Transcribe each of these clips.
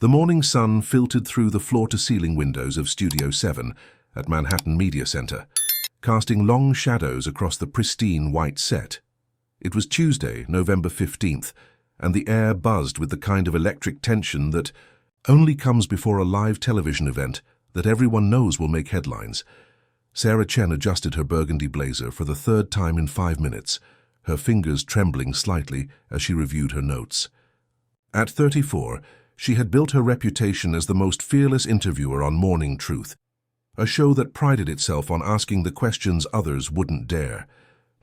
The morning sun filtered through the floor-to-ceiling windows of Studio 7 at Manhattan Media Center, casting long shadows across the pristine white set. It was Tuesday, November 15th, and the air buzzed with the kind of electric tension that only comes before a live television event that everyone knows will make headlines. Sarah Chen adjusted her burgundy blazer for the third time in 5 minutes, her fingers trembling slightly as she reviewed her notes. At 34, she had built her reputation as the most fearless interviewer on Morning Truth, a show that prided itself on asking the questions others wouldn't dare.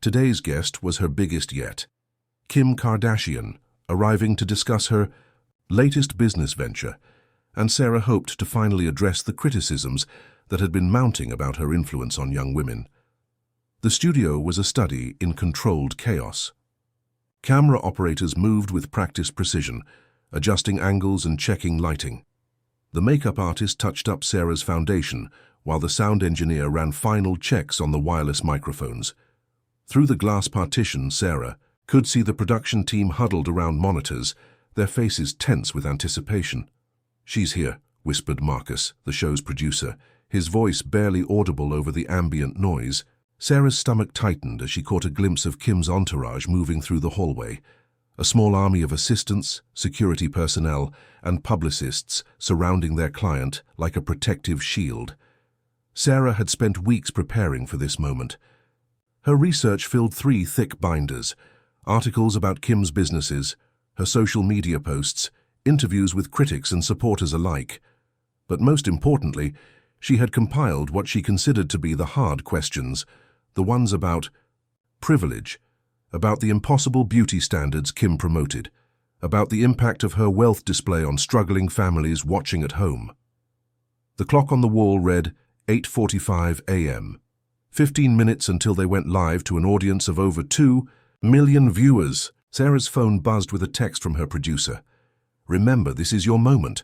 Today's guest was her biggest yet, Kim Kardashian, arriving to discuss her latest business venture, and Sarah hoped to finally address the criticisms that had been mounting about her influence on young women. The studio was a study in controlled chaos. Camera operators moved with practiced precision, adjusting angles and checking lighting. The makeup artist touched up Sarah's foundation, while the sound engineer ran final checks on the wireless microphones. Through the glass partition, Sarah could see the production team huddled around monitors, their faces tense with anticipation. "She's here," whispered Marcus, the show's producer, his voice barely audible over the ambient noise. Sarah's stomach tightened as she caught a glimpse of Kim's entourage moving through the hallway. A small army of assistants, security personnel, and publicists surrounding their client like a protective shield. Sarah had spent weeks preparing for this moment. Her research filled 3 thick binders: articles about Kim's businesses, her social media posts, interviews with critics and supporters alike. But most importantly, she had compiled what she considered to be the hard questions, the ones about privilege, about the impossible beauty standards Kim promoted, about the impact of her wealth display on struggling families watching at home. The clock on the wall read 8:45 a.m. 15 minutes until they went live to an audience of over 2 million viewers. Sarah's phone buzzed with a text from her producer. "Remember, this is your moment.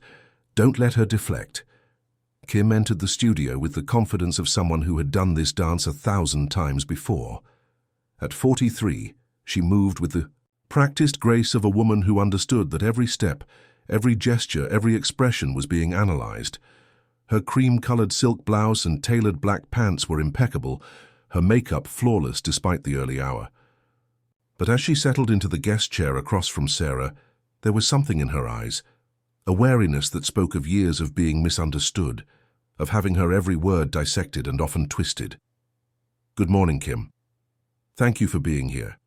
Don't let her deflect." Kim entered the studio with the confidence of someone who had done this dance 1,000 times before. At 43, she moved with the practiced grace of a woman who understood that every step, every gesture, every expression was being analyzed. Her cream-colored silk blouse and tailored black pants were impeccable, her makeup flawless despite the early hour. But as she settled into the guest chair across from Sarah, there was something in her eyes, a wariness that spoke of years of being misunderstood, of having her every word dissected and often twisted. "Good morning, Kim. Thank you for being here,"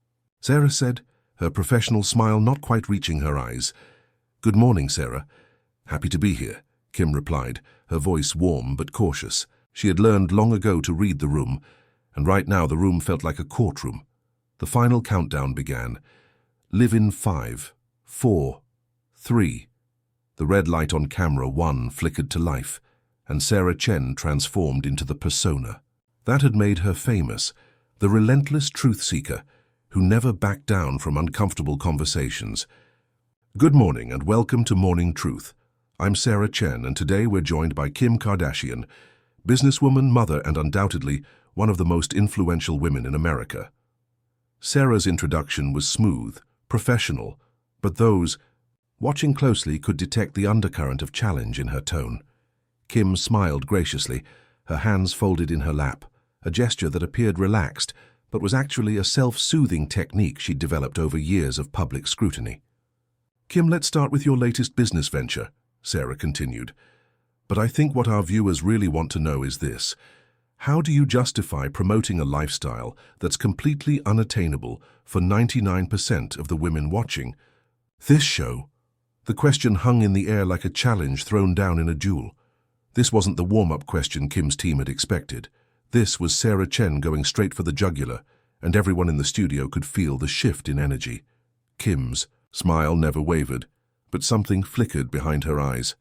Sarah said, her professional smile not quite reaching her eyes. "Good morning, Sarah. Happy to be here," Kim replied, her voice warm but cautious. She had learned long ago to read the room, and right now the room felt like a courtroom. The final countdown began. Live in 5, 4, 3. The red light on camera 1 flickered to life, and Sarah Chen transformed into the persona that had made her famous, the relentless truth seeker who never backed down from uncomfortable conversations. Good morning and welcome to Morning Truth. I'm Sarah Chen, and today we're joined by Kim Kardashian, businesswoman, mother, and undoubtedly one of the most influential women in America. Sarah's introduction was smooth, professional, but those watching closely could detect the undercurrent of challenge in her tone. Kim smiled graciously, her hands folded in her lap, a gesture that appeared relaxed, but was actually a self-soothing technique she'd developed over years of public scrutiny. "Kim, let's start with your latest business venture," Sarah continued. "But I think what our viewers really want to know is this. How do you justify promoting a lifestyle that's completely unattainable for 99% of the women watching this show?" The question hung in the air like a challenge thrown down in a duel. This wasn't the warm-up question Kim's team had expected. This was Sarah Chen going straight for the jugular, and everyone in the studio could feel the shift in energy. Kim's smile never wavered, but something flickered behind her eyes.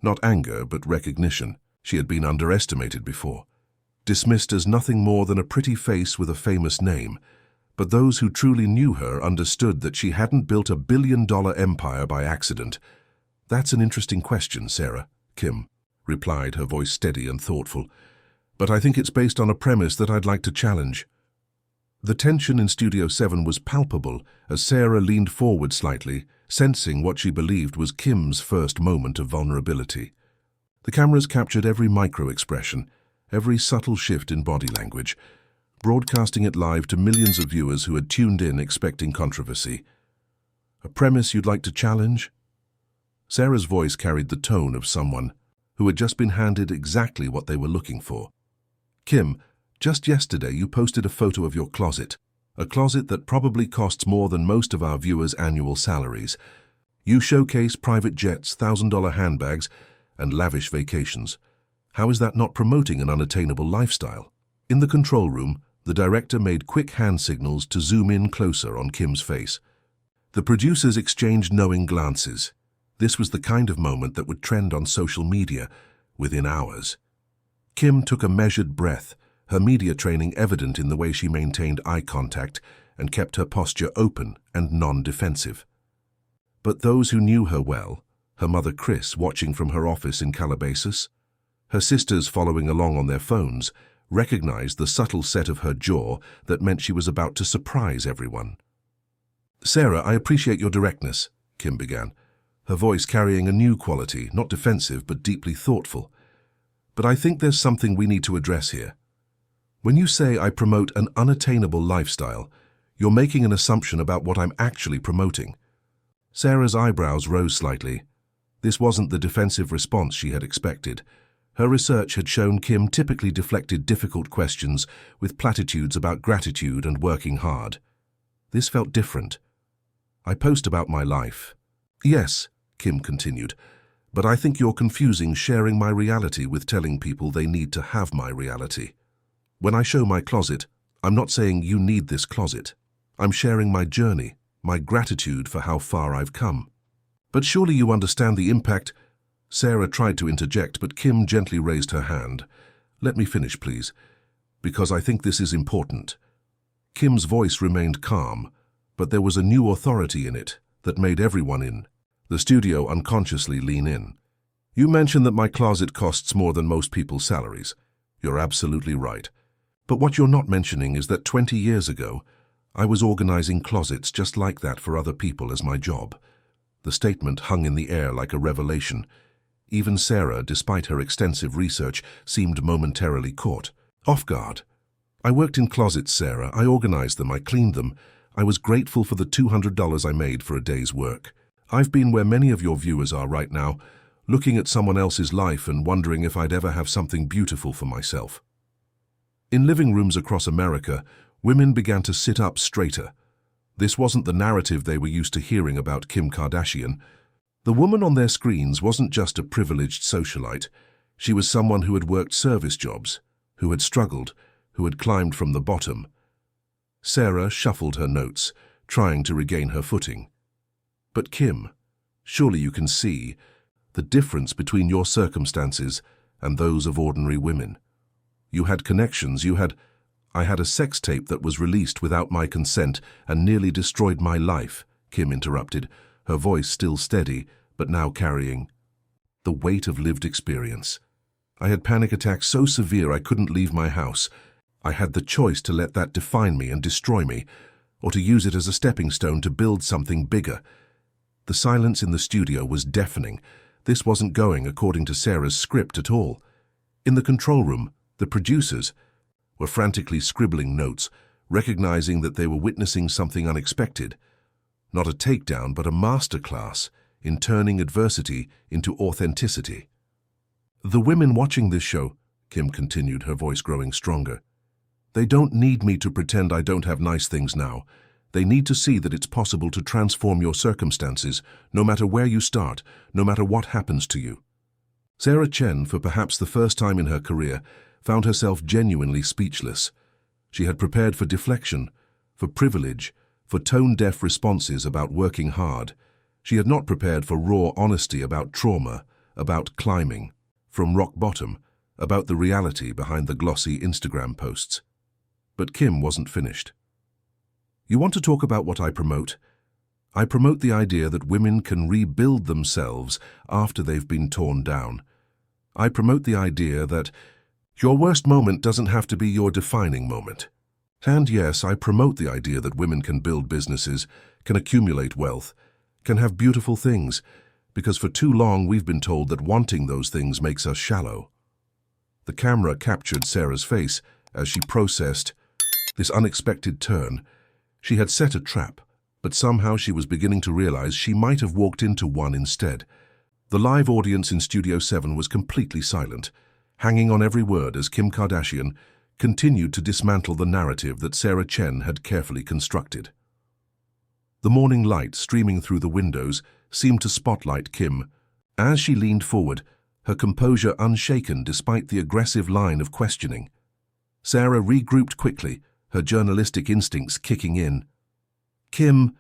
Not anger, but recognition. She had been underestimated before, dismissed as nothing more than a pretty face with a famous name. But those who truly knew her understood that she hadn't built a billion-dollar empire by accident. "That's an interesting question, Sarah," Kim replied, her voice steady and thoughtful. "But I think it's based on a premise that I'd like to challenge." The tension in Studio 7 was palpable as Sarah leaned forward slightly, sensing what she believed was Kim's first moment of vulnerability. The cameras captured every micro-expression, every subtle shift in body language, broadcasting it live to millions of viewers who had tuned in expecting controversy. A premise you'd like to challenge? Sarah's voice carried the tone of someone who had just been handed exactly what they were looking for. Kim, just yesterday you posted a photo of your closet, a closet that probably costs more than most of our viewers' annual salaries. You showcase private jets, $1,000 handbags, and lavish vacations. How is that not promoting an unattainable lifestyle? In the control room, the director made quick hand signals to zoom in closer on Kim's face. The producers exchanged knowing glances. This was the kind of moment that would trend on social media within hours. Kim took a measured breath, her media training evident in the way she maintained eye contact and kept her posture open and non-defensive. But those who knew her well, her mother Chris watching from her office in Calabasas, her sisters following along on their phones, recognized the subtle set of her jaw that meant she was about to surprise everyone. "Sarah, I appreciate your directness," Kim began, her voice carrying a new quality, not defensive but deeply thoughtful. "But I think there's something we need to address here. When you say I promote an unattainable lifestyle, you're making an assumption about what I'm actually promoting." Sarah's eyebrows rose slightly. This wasn't the defensive response she had expected. Her research had shown Kim typically deflected difficult questions with platitudes about gratitude and working hard. This felt different. "I post about my life." "Yes," Kim continued, "but I think you're confusing sharing my reality with telling people they need to have my reality. When I show my closet, I'm not saying you need this closet. I'm sharing my journey, my gratitude for how far I've come." "But surely you understand the impact—" Sarah tried to interject, but Kim gently raised her hand. "Let me finish, please, because I think this is important." Kim's voice remained calm, but there was a new authority in it that made everyone in the studio unconsciously lean in. "You mentioned that my closet costs more than most people's salaries. You're absolutely right. But what you're not mentioning is that 20 years ago, I was organizing closets just like that for other people as my job." The statement hung in the air like a revelation. Even Sarah, despite her extensive research, seemed momentarily caught off guard. "I worked in closets, Sarah. I organized them. I cleaned them. I was grateful for the $200 I made for a day's work. I've been where many of your viewers are right now, looking at someone else's life and wondering if I'd ever have something beautiful for myself." In living rooms across America, women began to sit up straighter. This wasn't the narrative they were used to hearing about Kim Kardashian. The woman on their screens wasn't just a privileged socialite. She was someone who had worked service jobs, who had struggled, who had climbed from the bottom. Sarah shuffled her notes, trying to regain her footing. "But Kim, surely you can see the difference between your circumstances and those of ordinary women. You had connections, I had a sex tape that was released without my consent and nearly destroyed my life," Kim interrupted, her voice still steady, but now carrying the weight of lived experience. "I had panic attacks so severe I couldn't leave my house. I had the choice to let that define me and destroy me, or to use it as a stepping stone to build something bigger." The silence in the studio was deafening. This wasn't going according to Sarah's script at all. In the control room, the producers were frantically scribbling notes, recognizing that they were witnessing something unexpected. Not a takedown, but a masterclass in turning adversity into authenticity. "The women watching this show," Kim continued, her voice growing stronger, "they don't need me to pretend I don't have nice things now. They need to see that it's possible to transform your circumstances, no matter where you start, no matter what happens to you." Sarah Chen, for perhaps the first time in her career, found herself genuinely speechless. She had prepared for deflection, for privilege, for tone-deaf responses about working hard. She had not prepared for raw honesty about trauma, about climbing from rock bottom, about the reality behind the glossy Instagram posts. But Kim wasn't finished. "You want to talk about what I promote? I promote the idea that women can rebuild themselves after they've been torn down. I promote the idea that your worst moment doesn't have to be your defining moment. And yes, I promote the idea that women can build businesses, can accumulate wealth, can have beautiful things, because for too long we've been told that wanting those things makes us shallow. The camera captured Sarah's face as she processed this unexpected turn. She had set a trap, but somehow she was beginning to realize she might have walked into one instead. The live audience in Studio 7 was completely silent, hanging on every word as Kim Kardashian continued to dismantle the narrative that Sarah Chen had carefully constructed. The morning light streaming through the windows seemed to spotlight Kim. As she leaned forward, her composure unshaken despite the aggressive line of questioning. Sarah regrouped quickly, her journalistic instincts kicking in. "Kim,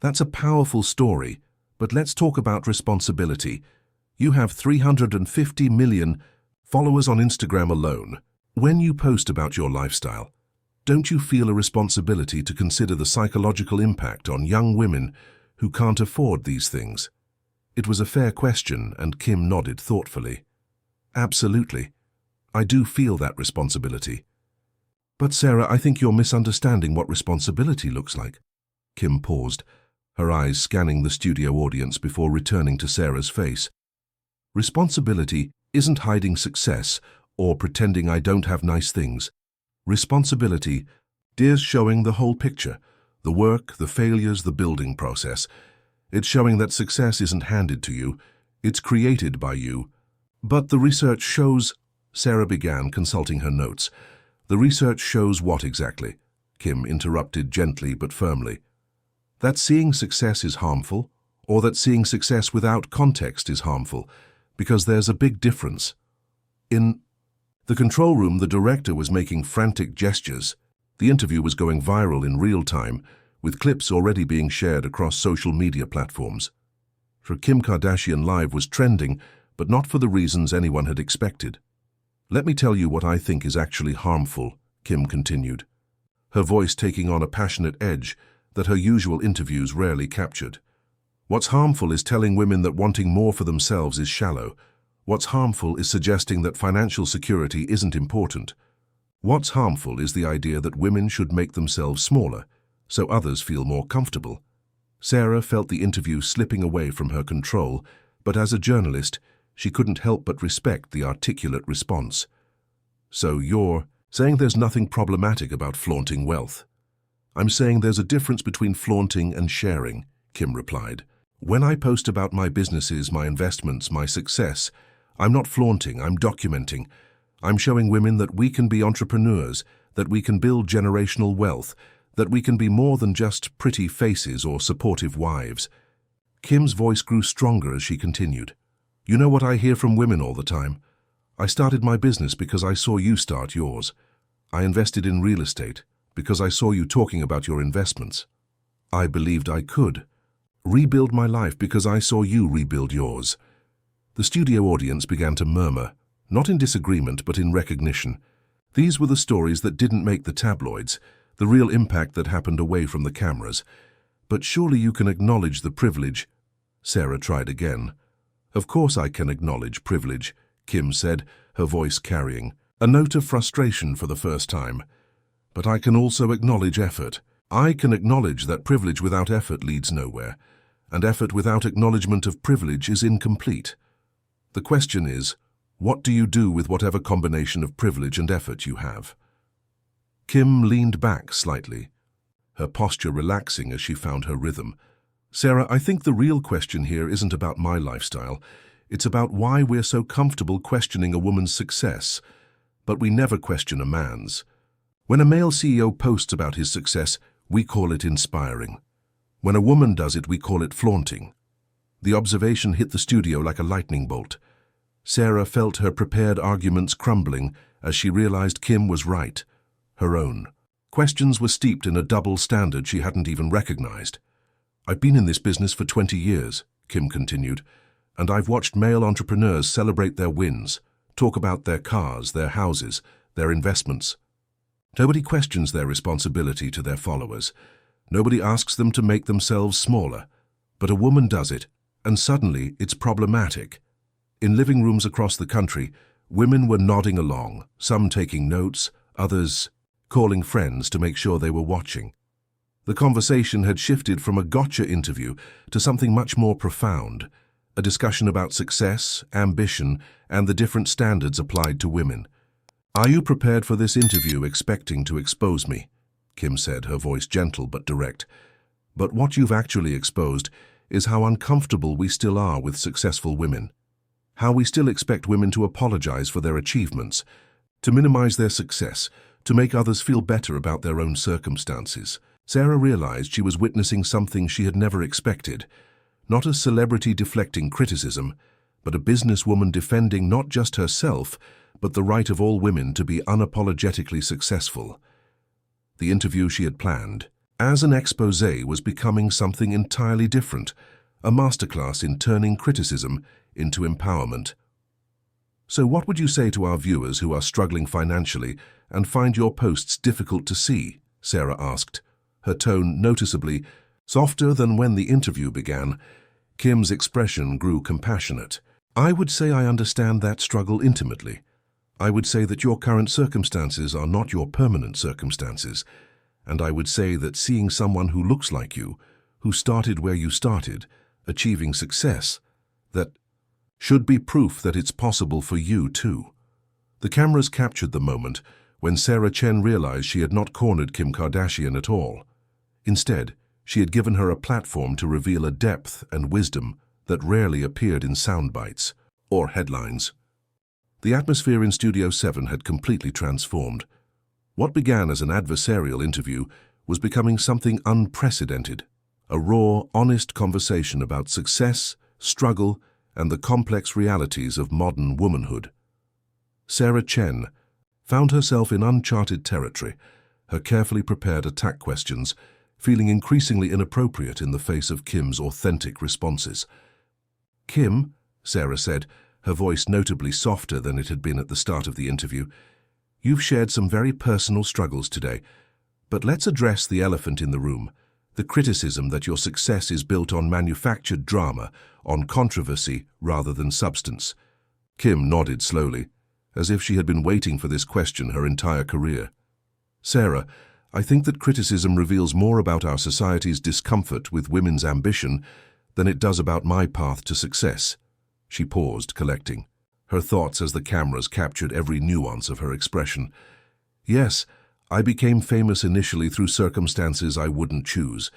that's a powerful story, but let's talk about responsibility. You have 350 million followers on Instagram alone. When you post about your lifestyle, don't you feel a responsibility to consider the psychological impact on young women who can't afford these things?" It was a fair question, and Kim nodded thoughtfully. "Absolutely. I do feel that responsibility." "But Sarah, I think you're misunderstanding what responsibility looks like." Kim paused, her eyes scanning the studio audience before returning to Sarah's face. "Responsibility isn't hiding success or pretending I don't have nice things. Responsibility is showing the whole picture, the work, the failures, the building process. It's showing that success isn't handed to you, it's created by you." "But the research shows," Sarah began, consulting her notes. "The research shows what exactly?" Kim interrupted gently but firmly. "That seeing success is harmful, or that seeing success without context is harmful, because there's a big difference." In the control room, the director was making frantic gestures. The interview was going viral in real time, with clips already being shared across social media platforms. For Kim Kardashian Live was trending, but not for the reasons anyone had expected. "Let me tell you what I think is actually harmful," Kim continued, her voice taking on a passionate edge that her usual interviews rarely captured. "What's harmful is telling women that wanting more for themselves is shallow. What's harmful is suggesting that financial security isn't important. What's harmful is the idea that women should make themselves smaller, so others feel more comfortable." Sarah felt the interview slipping away from her control, but as a journalist, she couldn't help but respect the articulate response. "So you're saying there's nothing problematic about flaunting wealth?" "I'm saying there's a difference between flaunting and sharing," Kim replied. "When I post about my businesses, my investments, my success, I'm not flaunting, I'm documenting. I'm showing women that we can be entrepreneurs, that we can build generational wealth, that we can be more than just pretty faces or supportive wives." Kim's voice grew stronger as she continued. "You know what I hear from women all the time? I started my business because I saw you start yours. I invested in real estate because I saw you talking about your investments. I believed I could rebuild my life because I saw you rebuild yours." The studio audience began to murmur, not in disagreement but in recognition. These were the stories that didn't make the tabloids, the real impact that happened away from the cameras. "But surely you can acknowledge the privilege." Sarah tried again. "Of course I can acknowledge privilege," Kim said, her voice carrying a note of frustration for the first time. "But I can also acknowledge effort. I can acknowledge that privilege without effort leads nowhere, and effort without acknowledgement of privilege is incomplete. The question is, what do you do with whatever combination of privilege and effort you have?" Kim leaned back slightly, her posture relaxing as she found her rhythm. "Sarah, I think the real question here isn't about my lifestyle. It's about why we're so comfortable questioning a woman's success, but we never question a man's. When a male CEO posts about his success, we call it inspiring. When a woman does it, we call it flaunting." The observation hit the studio like a lightning bolt. Sarah felt her prepared arguments crumbling as she realized Kim was right. Her own questions were steeped in a double standard she hadn't even recognized. "I've been in this business for 20 years, Kim continued, "and I've watched male entrepreneurs celebrate their wins, talk about their cars, their houses, their investments. Nobody questions their responsibility to their followers. Nobody asks them to make themselves smaller. But a woman does it, and suddenly it's problematic." In living rooms across the country, women were nodding along, some taking notes, others calling friends to make sure they were watching. The conversation had shifted from a gotcha interview to something much more profound, a discussion about success, ambition, and the different standards applied to women. "Are you prepared for this interview expecting to expose me?" Kim said, her voice gentle but direct. "But what you've actually exposed is how uncomfortable we still are with successful women. How we still expect women to apologize for their achievements, to minimize their success, to make others feel better about their own circumstances." Sarah realized she was witnessing something she had never expected. Not a celebrity deflecting criticism, but a businesswoman defending not just herself, but the right of all women to be unapologetically successful. The interview she had planned, as an expose, was becoming something entirely different, a masterclass in turning criticism into empowerment. "So what would you say to our viewers who are struggling financially and find your posts difficult to see?" Sarah asked, her tone noticeably softer than when the interview began. Kim's expression grew compassionate. "I would say I understand that struggle intimately. I would say that your current circumstances are not your permanent circumstances. And I would say that seeing someone who looks like you, who started where you started, achieving success, that should be proof that it's possible for you too." The cameras captured the moment when Sarah Chen realized she had not cornered Kim Kardashian at all. Instead, she had given her a platform to reveal a depth and wisdom that rarely appeared in sound bites or headlines. The atmosphere in Studio 7 had completely transformed. What began as an adversarial interview was becoming something unprecedented, a raw, honest conversation about success, struggle, and the complex realities of modern womanhood. Sarah Chen found herself in uncharted territory, her carefully prepared attack questions feeling increasingly inappropriate in the face of Kim's authentic responses. "Kim," Sarah said, her voice notably softer than it had been at the start of the interview, "you've shared some very personal struggles today, but let's address the elephant in the room, the criticism that your success is built on manufactured drama, on controversy rather than substance." Kim nodded slowly, as if she had been waiting for this question her entire career. "Sarah, I think that criticism reveals more about our society's discomfort with women's ambition than it does about my path to success." She paused, collecting her thoughts as the cameras captured every nuance of her expression. "Yes, I became famous initially through circumstances I wouldn't choose.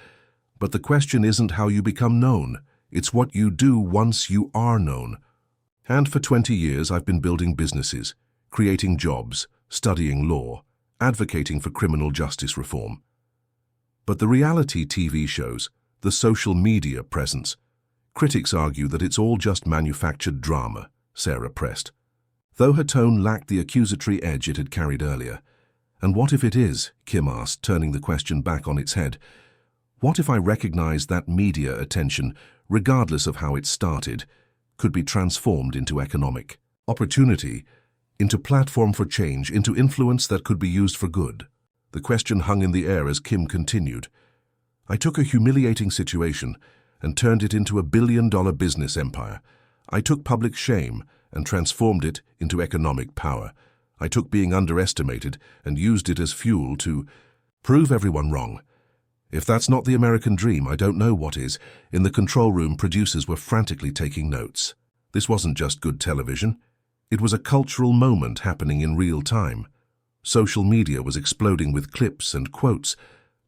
But the question isn't how you become known, it's what you do once you are known. And for 20 years I've been building businesses, creating jobs, studying law, advocating for criminal justice reform. But the reality TV shows, the social media presence, critics argue that it's all just manufactured drama," Sarah pressed, though her tone lacked the accusatory edge it had carried earlier. "And what if it is?" Kim asked, turning the question back on its head. "What if I recognize that media attention, regardless of how it started, could be transformed into economic opportunity, into platform for change, into influence that could be used for good?" The question hung in the air as Kim continued. "I took a humiliating situation and turned it into a billion-dollar business empire. I took public shame and transformed it into economic power. I took being underestimated and used it as fuel to prove everyone wrong. If that's not the American dream, I don't know what is." In the control room, producers were frantically taking notes. This wasn't just good television. It was a cultural moment happening in real time. Social media was exploding with clips and quotes,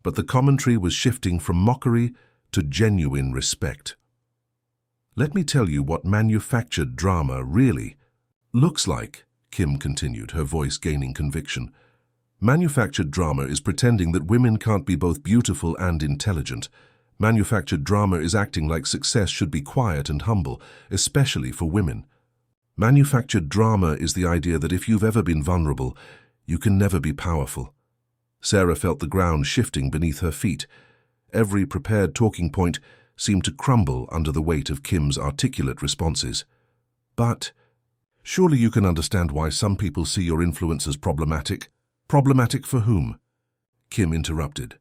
but the commentary was shifting from mockery to genuine respect. "Let me tell you what manufactured drama really looks like," Kim continued, her voice gaining conviction. "Manufactured drama is pretending that women can't be both beautiful and intelligent. Manufactured drama is acting like success should be quiet and humble, especially for women. Manufactured drama is the idea that if you've ever been vulnerable, you can never be powerful." Sarah felt the ground shifting beneath her feet. Every prepared talking point seemed to crumble under the weight of Kim's articulate responses. "But surely you can understand why some people see your influence as problematic." "Problematic for whom?" Kim interrupted.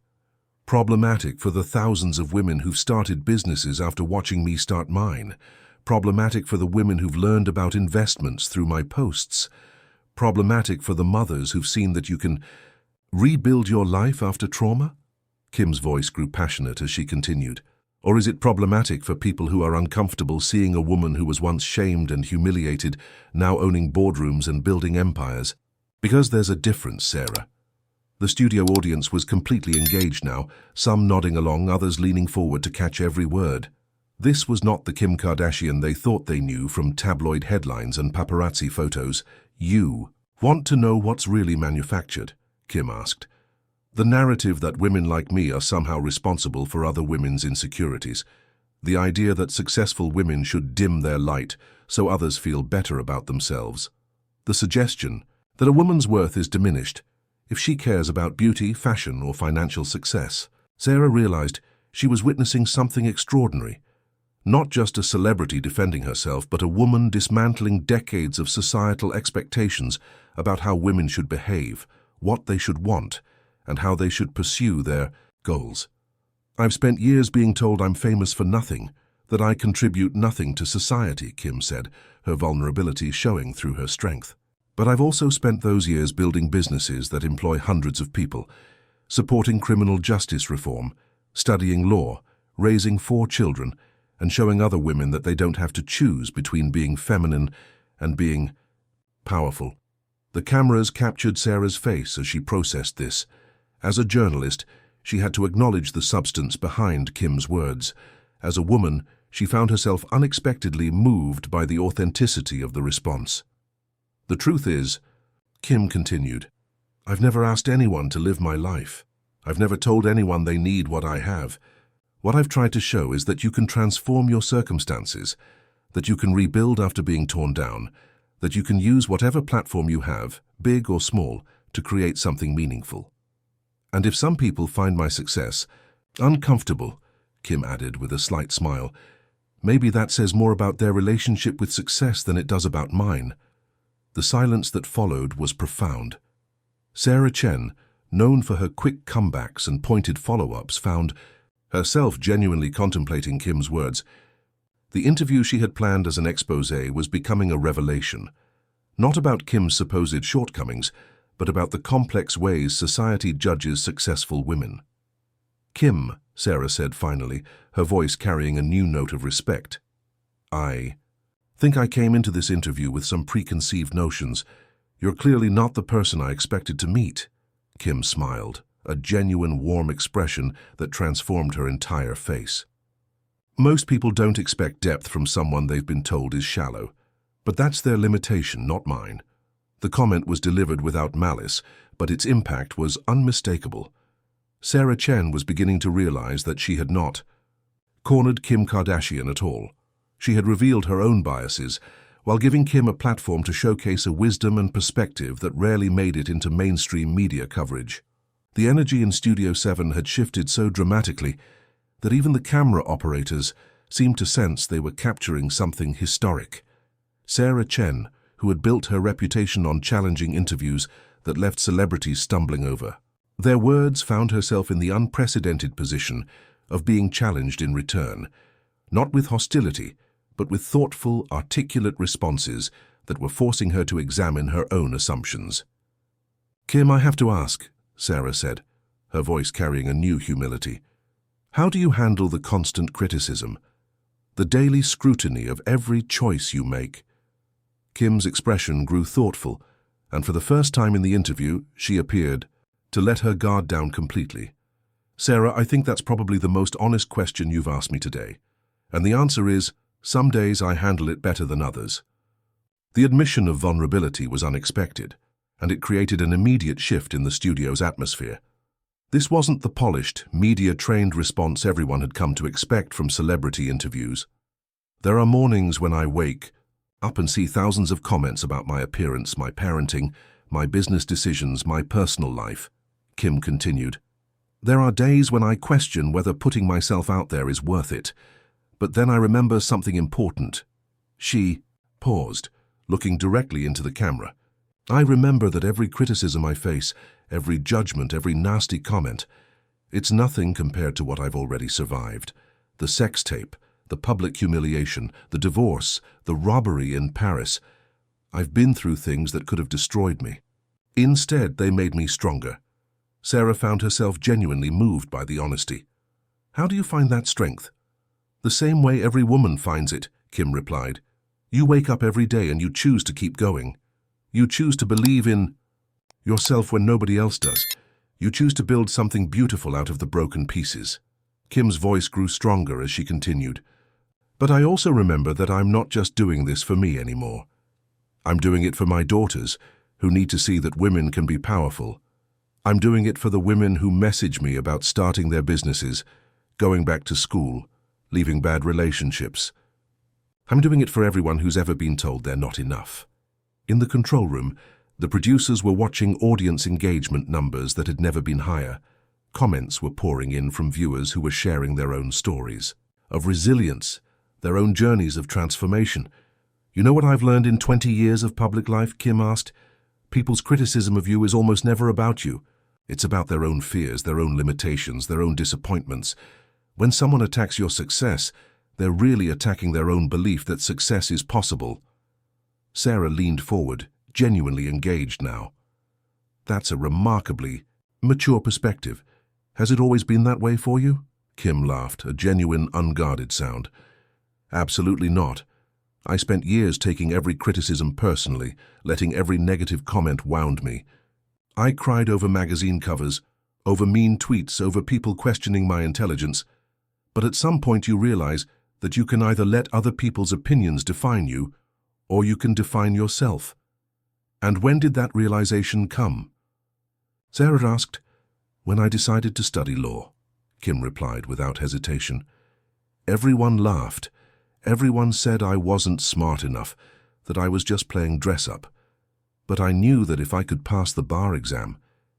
"Problematic for the thousands of women who've started businesses after watching me start mine. Problematic for the women who've learned about investments through my posts. Problematic for the mothers who've seen that you can rebuild your life after trauma." Kim's voice grew passionate as she continued. Or is it problematic for people who are uncomfortable seeing a woman who was once shamed and humiliated, now owning boardrooms and building empires? Because there's a difference, Sarah. The studio audience was completely engaged now, some nodding along, others leaning forward to catch every word. This was not the Kim Kardashian they thought they knew from tabloid headlines and paparazzi photos. You want to know what's really manufactured? Kim asked. The narrative that women like me are somehow responsible for other women's insecurities. The idea that successful women should dim their light so others feel better about themselves. The suggestion that a woman's worth is diminished if she cares about beauty, fashion, or financial success. Sarah realized she was witnessing something extraordinary. Not just a celebrity defending herself, but a woman dismantling decades of societal expectations about how women should behave, what they should want, and how they should pursue their goals. I've spent years being told I'm famous for nothing, that I contribute nothing to society, Kim said, her vulnerability showing through her strength. But I've also spent those years building businesses that employ hundreds of people, supporting criminal justice reform, studying law, raising 4 children, and showing other women that they don't have to choose between being feminine and being powerful. The cameras captured Sarah's face as she processed this. As a journalist, she had to acknowledge the substance behind Kim's words. As a woman, she found herself unexpectedly moved by the authenticity of the response. The truth is, Kim continued, I've never asked anyone to live my life. I've never told anyone they need what I have. What I've tried to show is that you can transform your circumstances, that you can rebuild after being torn down, that you can use whatever platform you have, big or small, to create something meaningful. And if some people find my success uncomfortable, Kim added with a slight smile, maybe that says more about their relationship with success than it does about mine. The silence that followed was profound. Sarah Chen, known for her quick comebacks and pointed follow-ups, found herself genuinely contemplating Kim's words. The interview she had planned as an exposé was becoming a revelation, not about Kim's supposed shortcomings, but about the complex ways society judges successful women. Kim, Sarah said finally, her voice carrying a new note of respect. I think I came into this interview with some preconceived notions. You're clearly not the person I expected to meet. Kim smiled, a genuine warm expression that transformed her entire face. Most people don't expect depth from someone they've been told is shallow, but that's their limitation, not mine. The comment was delivered without malice, but its impact was unmistakable. Sarah Chen was beginning to realize that she had not cornered Kim Kardashian at all. She had revealed her own biases, while giving Kim a platform to showcase a wisdom and perspective that rarely made it into mainstream media coverage. The energy in Studio 7 had shifted so dramatically that even the camera operators seemed to sense they were capturing something historic. Sarah Chen, who had built her reputation on challenging interviews that left celebrities stumbling over. Their words found herself in the unprecedented position of being challenged in return, not with hostility, but with thoughtful, articulate responses that were forcing her to examine her own assumptions. Kim, I have to ask, Sarah said, her voice carrying a new humility. How do you handle the constant criticism, the daily scrutiny of every choice you make? Kim's expression grew thoughtful, and for the first time in the interview, she appeared to let her guard down completely. Sarah, I think that's probably the most honest question you've asked me today. And the answer is, some days I handle it better than others. The admission of vulnerability was unexpected, and it created an immediate shift in the studio's atmosphere. This wasn't the polished, media-trained response everyone had come to expect from celebrity interviews. There are mornings when I wake up and see thousands of comments about my appearance, my parenting, my business decisions, my personal life, Kim continued. There are days when I question whether putting myself out there is worth it. But then I remember something important. She paused, looking directly into the camera. I remember that every criticism I face, every judgment, every nasty comment, it's nothing compared to what I've already survived. The sex tape, the public humiliation, the divorce, the robbery in Paris. I've been through things that could have destroyed me. Instead, they made me stronger. Sarah found herself genuinely moved by the honesty. "How do you find that strength?" "The same way every woman finds it," Kim replied. "You wake up every day and you choose to keep going. You choose to believe in yourself when nobody else does. You choose to build something beautiful out of the broken pieces." Kim's voice grew stronger as she continued. "But I also remember that I'm not just doing this for me anymore. I'm doing it for my daughters, who need to see that women can be powerful. I'm doing it for the women who message me about starting their businesses, going back to school, leaving bad relationships. I'm doing it for everyone who's ever been told they're not enough." In the control room, the producers were watching audience engagement numbers that had never been higher. Comments were pouring in from viewers who were sharing their own stories of resilience, their own journeys of transformation. "You know what I've learned in 20 years of public life?" Kim asked. "People's criticism of you is almost never about you. It's about their own fears, their own limitations, their own disappointments. When someone attacks your success, they're really attacking their own belief that success is possible." Sarah leaned forward, genuinely engaged now. "That's a remarkably mature perspective. Has it always been that way for you?" Kim laughed, a genuine, unguarded sound. "Absolutely not. I spent years taking every criticism personally, letting every negative comment wound me. I cried over magazine covers, over mean tweets, over people questioning my intelligence. But at some point you realize that you can either let other people's opinions define you, or you can define yourself. And when did that realization come?" Sarah asked. "When I decided to study law," Kim replied without hesitation. "Everyone laughed. Everyone said I wasn't smart enough, that I was just playing dress-up. But I knew that if I could pass the bar exam,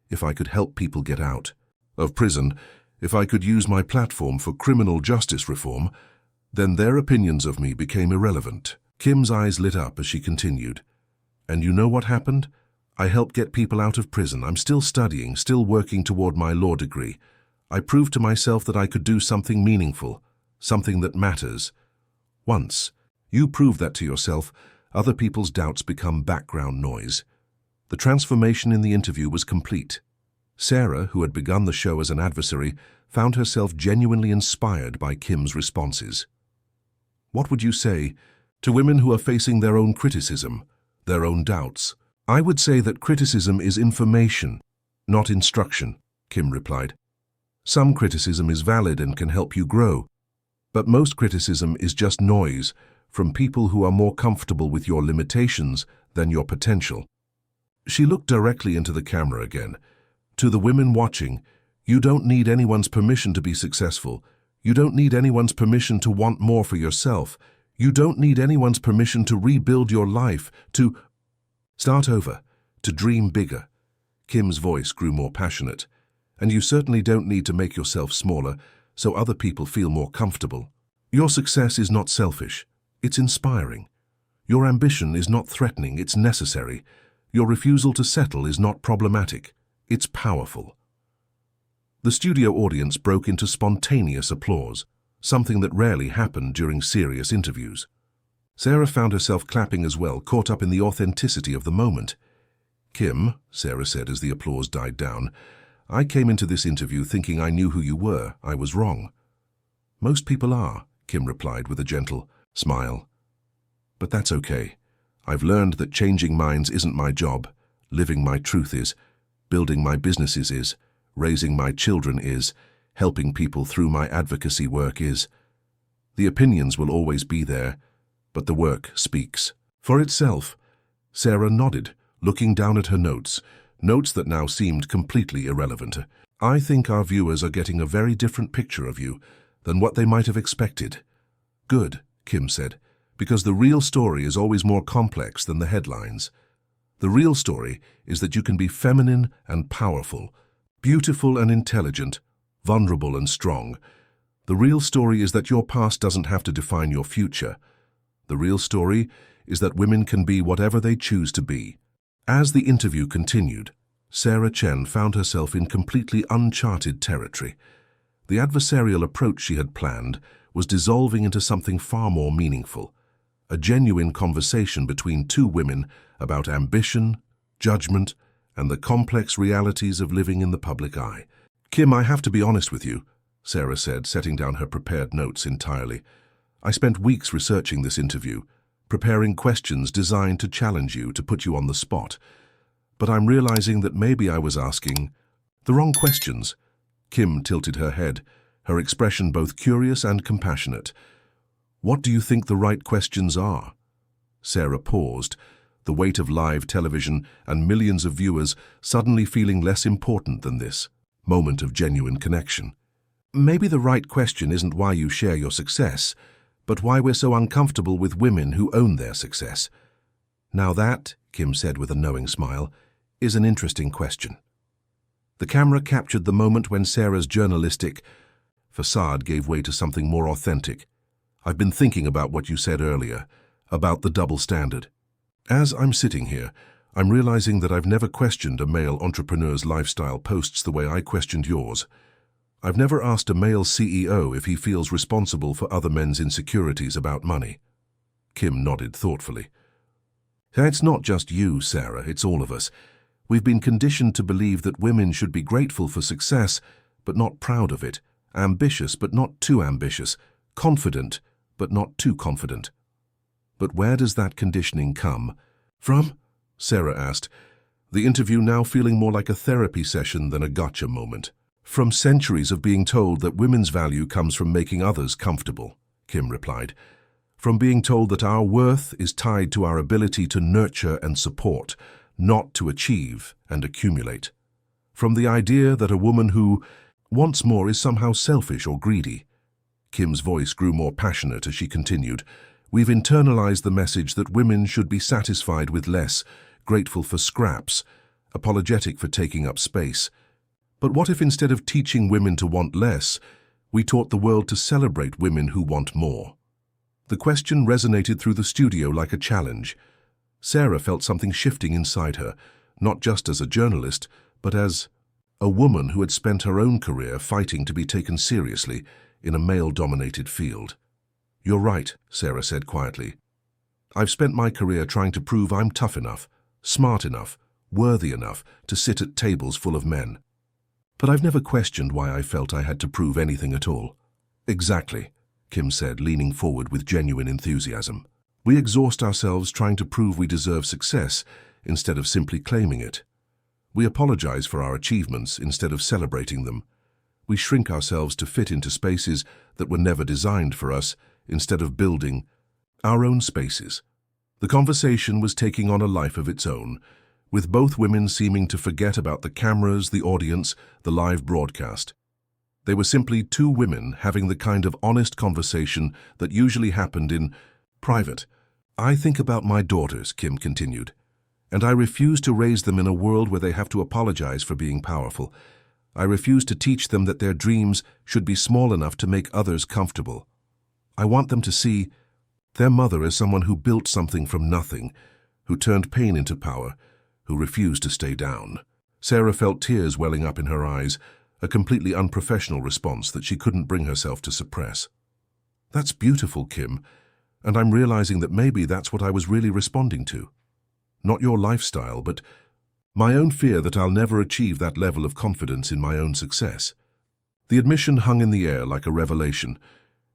if I could help people get out of prison, if I could use my platform for criminal justice reform, then their opinions of me became irrelevant." Kim's eyes lit up as she continued. "And you know what happened? I helped get people out of prison. I'm still studying, still working toward my law degree. I proved to myself that I could do something meaningful, something that matters. Once you prove that to yourself, other people's doubts become background noise." The transformation in the interview was complete. Sarah, who had begun the show as an adversary, found herself genuinely inspired by Kim's responses. "What would you say to women who are facing their own criticism, their own doubts?" "I would say that criticism is information, not instruction," Kim replied. "Some criticism is valid and can help you grow, but most criticism is just noise from people who are more comfortable with your limitations than your potential." She looked directly into the camera again. "To the women watching, you don't need anyone's permission to be successful. You don't need anyone's permission to want more for yourself. You don't need anyone's permission to rebuild your life, to start over, to dream bigger." Kim's voice grew more passionate. "And you certainly don't need to make yourself smaller so other people feel more comfortable. Your success is not selfish. It's inspiring. Your ambition is not threatening, it's necessary. Your refusal to settle is not problematic, it's powerful." The studio audience broke into spontaneous applause, something that rarely happened during serious interviews. Sarah found herself clapping as well, caught up in the authenticity of the moment. "Kim," Sarah said as the applause died down, "I came into this interview thinking I knew who you were. I was wrong." "Most people are," Kim replied with a gentle smile. "But that's okay. I've learned that changing minds isn't my job. Living my truth is. Building my businesses is. Raising my children is. Helping people through my advocacy work is. The opinions will always be there, but the work speaks for itself." Sarah nodded, looking down at her notes that now seemed completely irrelevant. "I think our viewers are getting a very different picture of you than what they might have expected." "Good," Kim said, "because the real story is always more complex than the headlines. The real story is that you can be feminine and powerful, beautiful and intelligent, vulnerable and strong. The real story is that your past doesn't have to define your future. The real story is that women can be whatever they choose to be." As the interview continued, Sarah Chen found herself in completely uncharted territory. The adversarial approach she had planned was dissolving into something far more meaningful, a genuine conversation between two women about ambition, judgment, and the complex realities of living in the public eye. Kim, I have to be honest with you, Sarah said, setting down her prepared notes entirely. I spent weeks researching this interview, preparing questions designed to challenge you, to put you on the spot. But I'm realizing that maybe I was asking the wrong questions. Kim tilted her head, her expression both curious and compassionate. What do you think the right questions are? Sarah paused, the weight of live television and millions of viewers suddenly feeling less important than this moment of genuine connection. Maybe the right question isn't why you share your success, but why we're so uncomfortable with women who own their success. Now that, Kim said with a knowing smile, is an interesting question. The camera captured the moment when Sarah's journalistic facade gave way to something more authentic. I've been thinking about what you said earlier, about the double standard. As I'm sitting here, I'm realizing that I've never questioned a male entrepreneur's lifestyle posts the way I questioned yours. I've never asked a male CEO if he feels responsible for other men's insecurities about money. Kim nodded thoughtfully. It's not just you, Sarah, it's all of us. We've been conditioned to believe that women should be grateful for success, but not proud of it, ambitious but not too ambitious, confident but not too confident. But where does that conditioning come from? Sarah asked, the interview now feeling more like a therapy session than a gotcha moment. From centuries of being told that women's value comes from making others comfortable, Kim replied. From being told that our worth is tied to our ability to nurture and support, not to achieve and accumulate. From the idea that a woman who wants more is somehow selfish or greedy. Kim's voice grew more passionate as she continued. We've internalized the message that women should be satisfied with less, grateful for scraps, apologetic for taking up space. But what if instead of teaching women to want less, we taught the world to celebrate women who want more? The question resonated through the studio like a challenge. Sarah felt something shifting inside her, not just as a journalist, but as a woman who had spent her own career fighting to be taken seriously in a male-dominated field. You're right, Sarah said quietly. I've spent my career trying to prove I'm tough enough, smart enough, worthy enough to sit at tables full of men. But I've never questioned why I felt I had to prove anything at all. Exactly, Kim said, leaning forward with genuine enthusiasm. We exhaust ourselves trying to prove we deserve success instead of simply claiming it. We apologize for our achievements instead of celebrating them. We shrink ourselves to fit into spaces that were never designed for us instead of building our own spaces. The conversation was taking on a life of its own, with both women seeming to forget about the cameras, the audience, the live broadcast. They were simply two women having the kind of honest conversation that usually happened in private. I think about my daughters, Kim continued, and I refuse to raise them in a world where they have to apologize for being powerful. I refuse to teach them that their dreams should be small enough to make others comfortable. I want them to see their mother as someone who built something from nothing, who turned pain into power, who refused to stay down. Sarah felt tears welling up in her eyes, a completely unprofessional response that she couldn't bring herself to suppress. That's beautiful, Kim, and I'm realizing that maybe that's what I was really responding to. Not your lifestyle, but my own fear that I'll never achieve that level of confidence in my own success. The admission hung in the air like a revelation.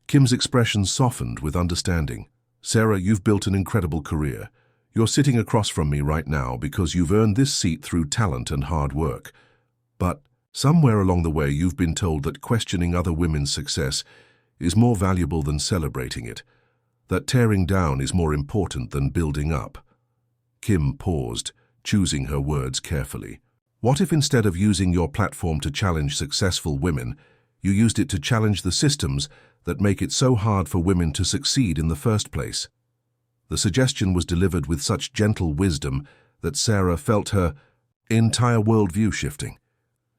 Kim's expression softened with understanding. Sarah, you've built an incredible career. You're sitting across from me right now because you've earned this seat through talent and hard work. But somewhere along the way you've been told that questioning other women's success is more valuable than celebrating it, that tearing down is more important than building up. Kim paused, choosing her words carefully. What if instead of using your platform to challenge successful women, you used it to challenge the systems that make it so hard for women to succeed in the first place? The suggestion was delivered with such gentle wisdom that Sarah felt her entire worldview shifting.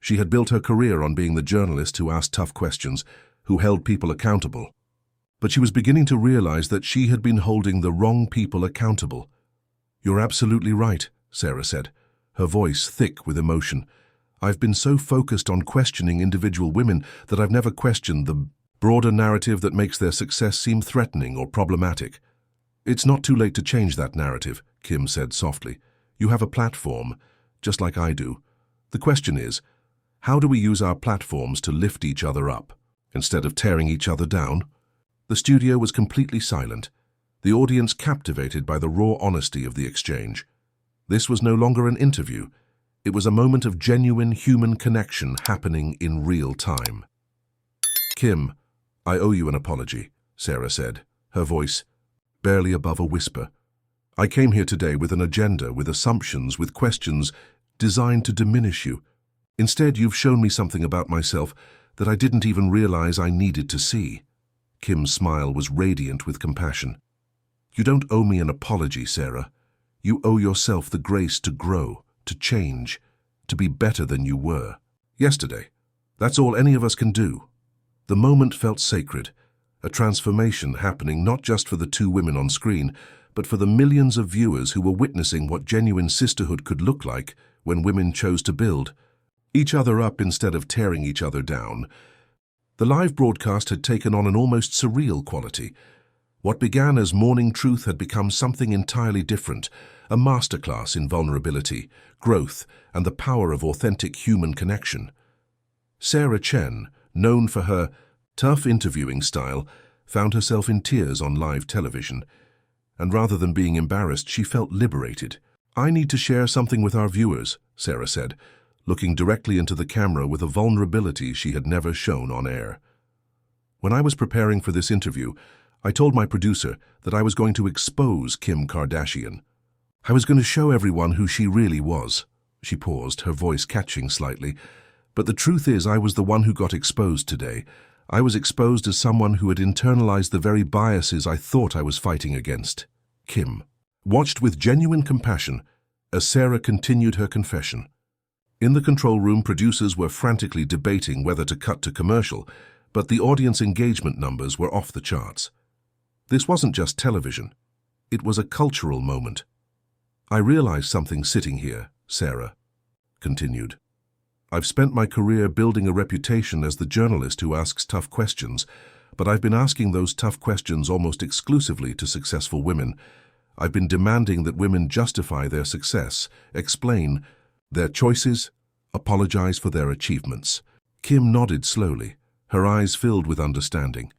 She had built her career on being the journalist who asked tough questions, who held people accountable. But she was beginning to realize that she had been holding the wrong people accountable. You're absolutely right, Sarah said, her voice thick with emotion. I've been so focused on questioning individual women that I've never questioned the broader narrative that makes their success seem threatening or problematic. It's not too late to change that narrative, Kim said softly. You have a platform. just like I do. The question is, how do we use our platforms to lift each other up, instead of tearing each other down? The studio was completely silent, the audience captivated by the raw honesty of the exchange. This was no longer an interview. It was a moment of genuine human connection happening in real time. "Kim, I owe you an apology," Sarah said, her voice barely above a whisper. "I came here today with an agenda, with assumptions, with questions designed to diminish you. Instead, you've shown me something about myself that I didn't even realize I needed to see." Kim's smile was radiant with compassion. "You don't owe me an apology, Sarah. You owe yourself the grace to grow, to change, to be better than you were yesterday. That's all any of us can do." The moment felt sacred, a transformation happening not just for the two women on screen, but for the millions of viewers who were witnessing what genuine sisterhood could look like when women chose to build each other up instead of tearing each other down. The live broadcast had taken on an almost surreal quality. What began as morning truth had become something entirely different, a masterclass in vulnerability, growth, and the power of authentic human connection. Sarah Chen, known for her tough interviewing style, found herself in tears on live television. And rather than being embarrassed, she felt liberated. "I need to share something with our viewers," Sarah said, looking directly into the camera with a vulnerability she had never shown on air. "When I was preparing for this interview, I told my producer that I was going to expose Kim Kardashian. I was going to show everyone who she really was." She paused, her voice catching slightly. "But the truth is, I was the one who got exposed today. I was exposed as someone who had internalized the very biases I thought I was fighting against." Kim watched with genuine compassion as Sarah continued her confession. In the control room, producers were frantically debating whether to cut to commercial, but the audience engagement numbers were off the charts. This wasn't just television. It was a cultural moment. "I realized something sitting here," Sarah continued. "I've spent my career building a reputation as the journalist who asks tough questions, but I've been asking those tough questions almost exclusively to successful women. I've been demanding that women justify their success, explain their choices, apologize for their achievements." Kim nodded slowly, her eyes filled with understanding.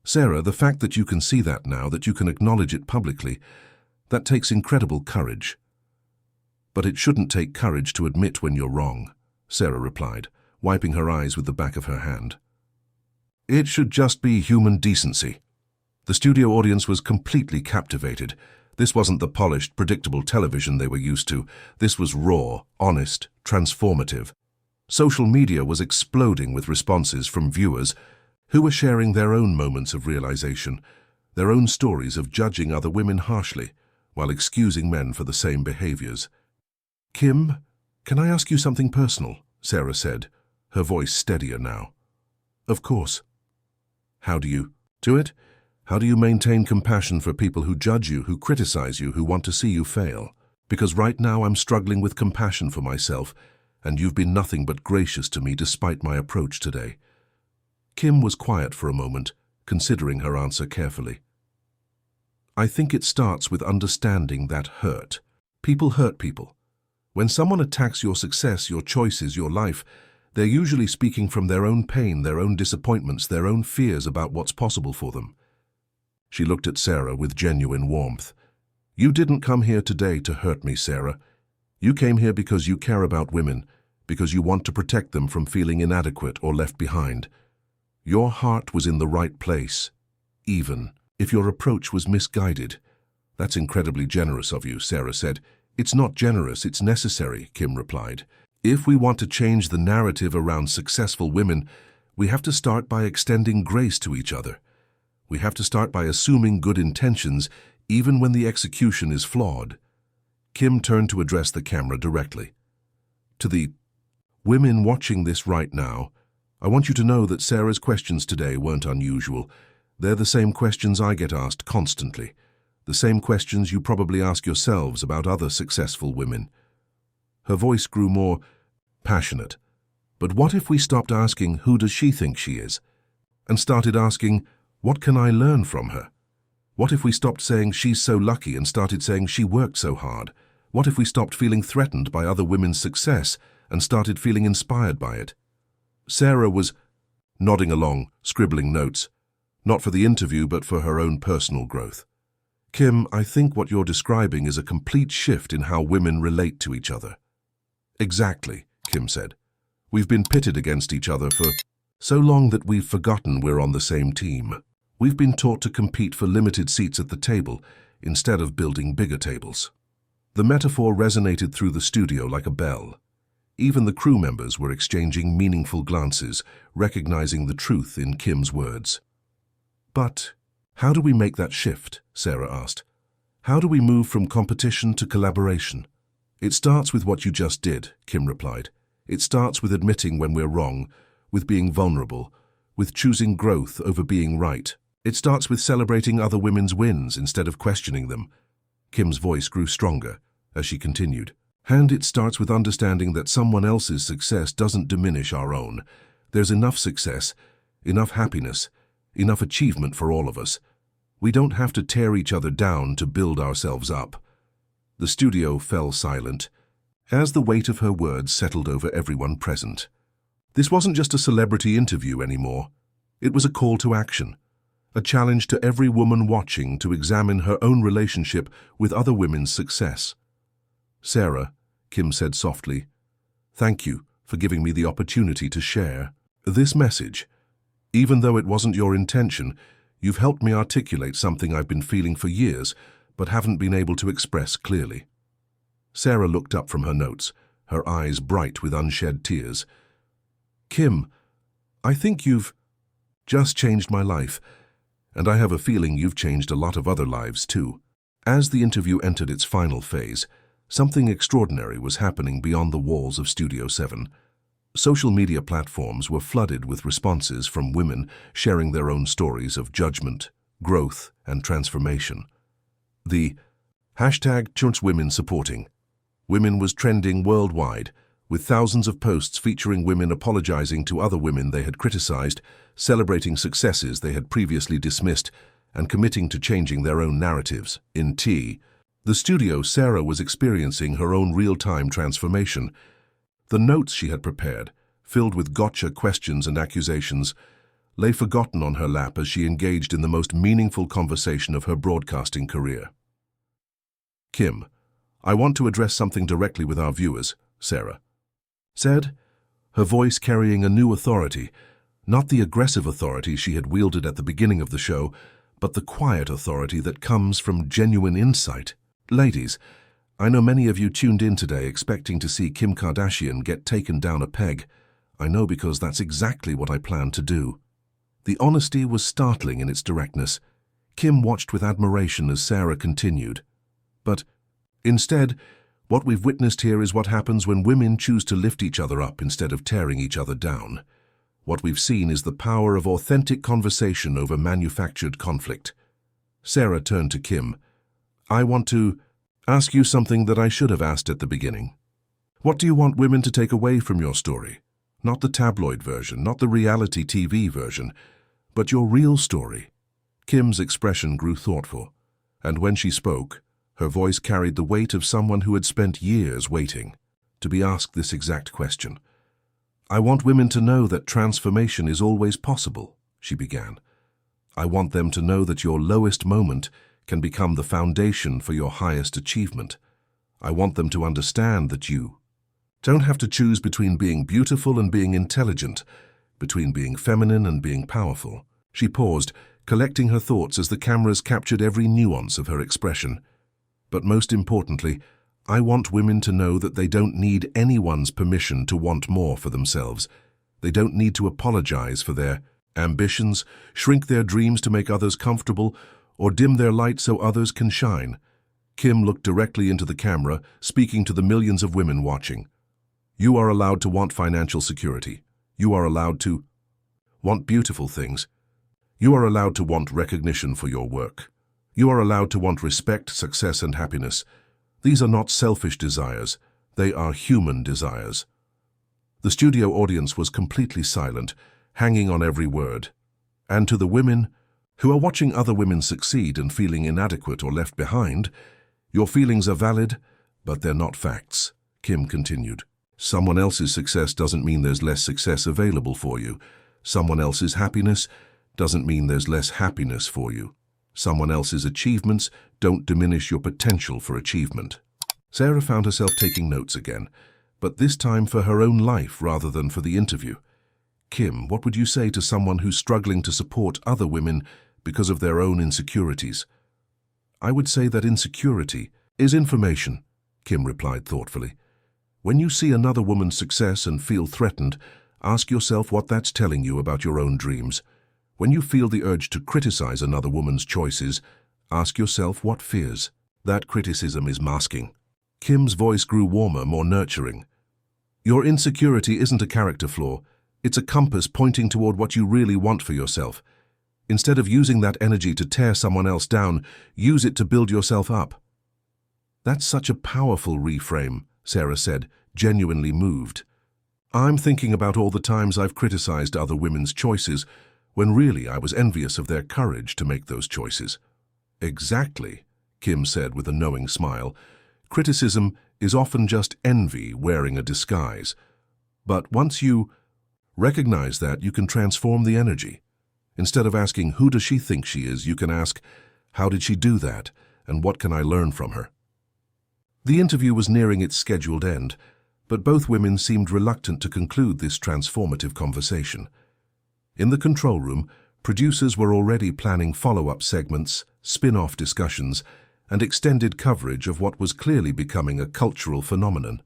"Sarah, the fact that you can see that now, that you can acknowledge it publicly, that takes incredible courage." "But it shouldn't take courage to admit when you're wrong," Sarah replied, wiping her eyes with the back of her hand. "It should just be human decency." The studio audience was completely captivated. This wasn't the polished, predictable television they were used to. This was raw, honest, transformative. Social media was exploding with responses from viewers who were sharing their own moments of realization, their own stories of judging other women harshly, while excusing men for the same behaviors. "Kim, can I ask you something personal?" Sarah said, her voice steadier now. "Of course." "How do you do it? How do you maintain compassion for people who judge you, who criticize you, who want to see you fail? Because right now I'm struggling with compassion for myself, and you've been nothing but gracious to me despite my approach today." Kim was quiet for a moment, considering her answer carefully. "I think it starts with understanding that hurt. People hurt people. When someone attacks your success, your choices, your life, they're usually speaking from their own pain, their own disappointments, their own fears about what's possible for them." She looked at Sarah with genuine warmth. "You didn't come here today to hurt me, Sarah. You came here because you care about women, because you want to protect them from feeling inadequate or left behind. Your heart was in the right place, even if your approach was misguided." "That's incredibly generous of you," Sarah said. "It's not generous, it's necessary," Kim replied. "If we want to change the narrative around successful women, we have to start by extending grace to each other. We have to start by assuming good intentions, even when the execution is flawed." Kim turned to address the camera directly. "To the women watching this right now, I want you to know that Sarah's questions today weren't unusual. They're the same questions I get asked constantly, the same questions you probably ask yourselves about other successful women." Her voice grew more passionate. "But what if we stopped asking, who does she think she is, and started asking, what can I learn from her? What if we stopped saying she's so lucky and started saying she worked so hard? What if we stopped feeling threatened by other women's success and started feeling inspired by it? Sarah was nodding along, scribbling notes, not for the interview but for her own personal growth. Kim, I think what you're describing is a complete shift in how women relate to each other. Exactly, Kim said. We've been pitted against each other for so long that we've forgotten we're on the same team. We've been taught to compete for limited seats at the table instead of building bigger tables. The metaphor resonated through the studio like a bell. Even the crew members were exchanging meaningful glances, recognizing the truth in Kim's words. But how do we make that shift? Sarah asked. How do we move from competition to collaboration? It starts with what you just did, Kim replied. It starts with admitting when we're wrong, with being vulnerable, with choosing growth over being right. It starts with celebrating other women's wins instead of questioning them. Kim's voice grew stronger as she continued. And it starts with understanding that someone else's success doesn't diminish our own. There's enough success, enough happiness, enough achievement for all of us. We don't have to tear each other down to build ourselves up. The studio fell silent as the weight of her words settled over everyone present. This wasn't just a celebrity interview anymore. It was a call to action, a challenge to every woman watching to examine her own relationship with other women's success. Sarah, Kim said softly, thank you for giving me the opportunity to share this message. Even though it wasn't your intention, you've helped me articulate something I've been feeling for years, but haven't been able to express clearly. Sarah looked up from her notes, her eyes bright with unshed tears. Kim, I think you've just changed my life, and I have a feeling you've changed a lot of other lives too. As the interview entered its final phase, something extraordinary was happening beyond the walls of Studio 7. Social media platforms were flooded with responses from women sharing their own stories of judgment, growth, and transformation. The #ChanceWomen Women was trending worldwide, with thousands of posts featuring women apologizing to other women they had criticized, celebrating successes they had previously dismissed, and committing to changing their own narratives. In the studio, Sarah was experiencing her own real-time transformation. The notes she had prepared, filled with gotcha questions and accusations, lay forgotten on her lap as she engaged in the most meaningful conversation of her broadcasting career. Kim, I want to address something directly with our viewers, Sarah said, her voice carrying a new authority, not the aggressive authority she had wielded at the beginning of the show, but the quiet authority that comes from genuine insight. Ladies, I know many of you tuned in today expecting to see Kim Kardashian get taken down a peg. I know because that's exactly what I planned to do. The honesty was startling in its directness. Kim watched with admiration as Sarah continued. But instead, what we've witnessed here is what happens when women choose to lift each other up instead of tearing each other down. What we've seen is the power of authentic conversation over manufactured conflict. Sarah turned to Kim. I want to ask you something that I should have asked at the beginning. What do you want women to take away from your story? Not the tabloid version, not the reality TV version, but your real story. Kim's expression grew thoughtful, and when she spoke, her voice carried the weight of someone who had spent years waiting to be asked this exact question. I want women to know that transformation is always possible, she began. I want them to know that your lowest moment can become the foundation for your highest achievement. I want them to understand that you don't have to choose between being beautiful and being intelligent, between being feminine and being powerful. She paused, collecting her thoughts as the cameras captured every nuance of her expression. But most importantly, I want women to know that they don't need anyone's permission to want more for themselves. They don't need to apologize for their ambitions, shrink their dreams to make others comfortable, or dim their light so others can shine. Kim looked directly into the camera, speaking to the millions of women watching. You are allowed to want financial security. You are allowed to want beautiful things. You are allowed to want recognition for your work. You are allowed to want respect, success, and happiness. These are not selfish desires. They are human desires. The studio audience was completely silent, hanging on every word. And to the women who are watching other women succeed and feeling inadequate or left behind, your feelings are valid, But they're not facts, Kim continued. Someone else's success doesn't mean there's less success available for you. Someone else's happiness doesn't mean there's less happiness for you. Someone else's achievements don't diminish your potential for achievement. Sarah found herself taking notes again, but this time for her own life rather than for the interview. Kim, what would you say to someone who's struggling to support other women because of their own insecurities? I would say that insecurity is information, Kim replied thoughtfully. When you see another woman's success and feel threatened, ask yourself what that's telling you about your own dreams. When you feel the urge to criticize another woman's choices, ask yourself what fears that criticism is masking. Kim's voice grew warmer, more nurturing. Your insecurity isn't a character flaw. It's a compass pointing toward what you really want for yourself. Instead of using that energy to tear someone else down, use it to build yourself up. That's such a powerful reframe, Sarah said, genuinely moved. I'm thinking about all the times I've criticized other women's choices, when really I was envious of their courage to make those choices. Exactly, Kim said with a knowing smile. Criticism is often just envy wearing a disguise. But once you recognize that, you can transform the energy. Instead of asking, who does she think she is, you can ask, how did she do that, and what can I learn from her? The interview was nearing its scheduled end, but both women seemed reluctant to conclude this transformative conversation. In the control room, producers were already planning follow-up segments, spin-off discussions, and extended coverage of what was clearly becoming a cultural phenomenon.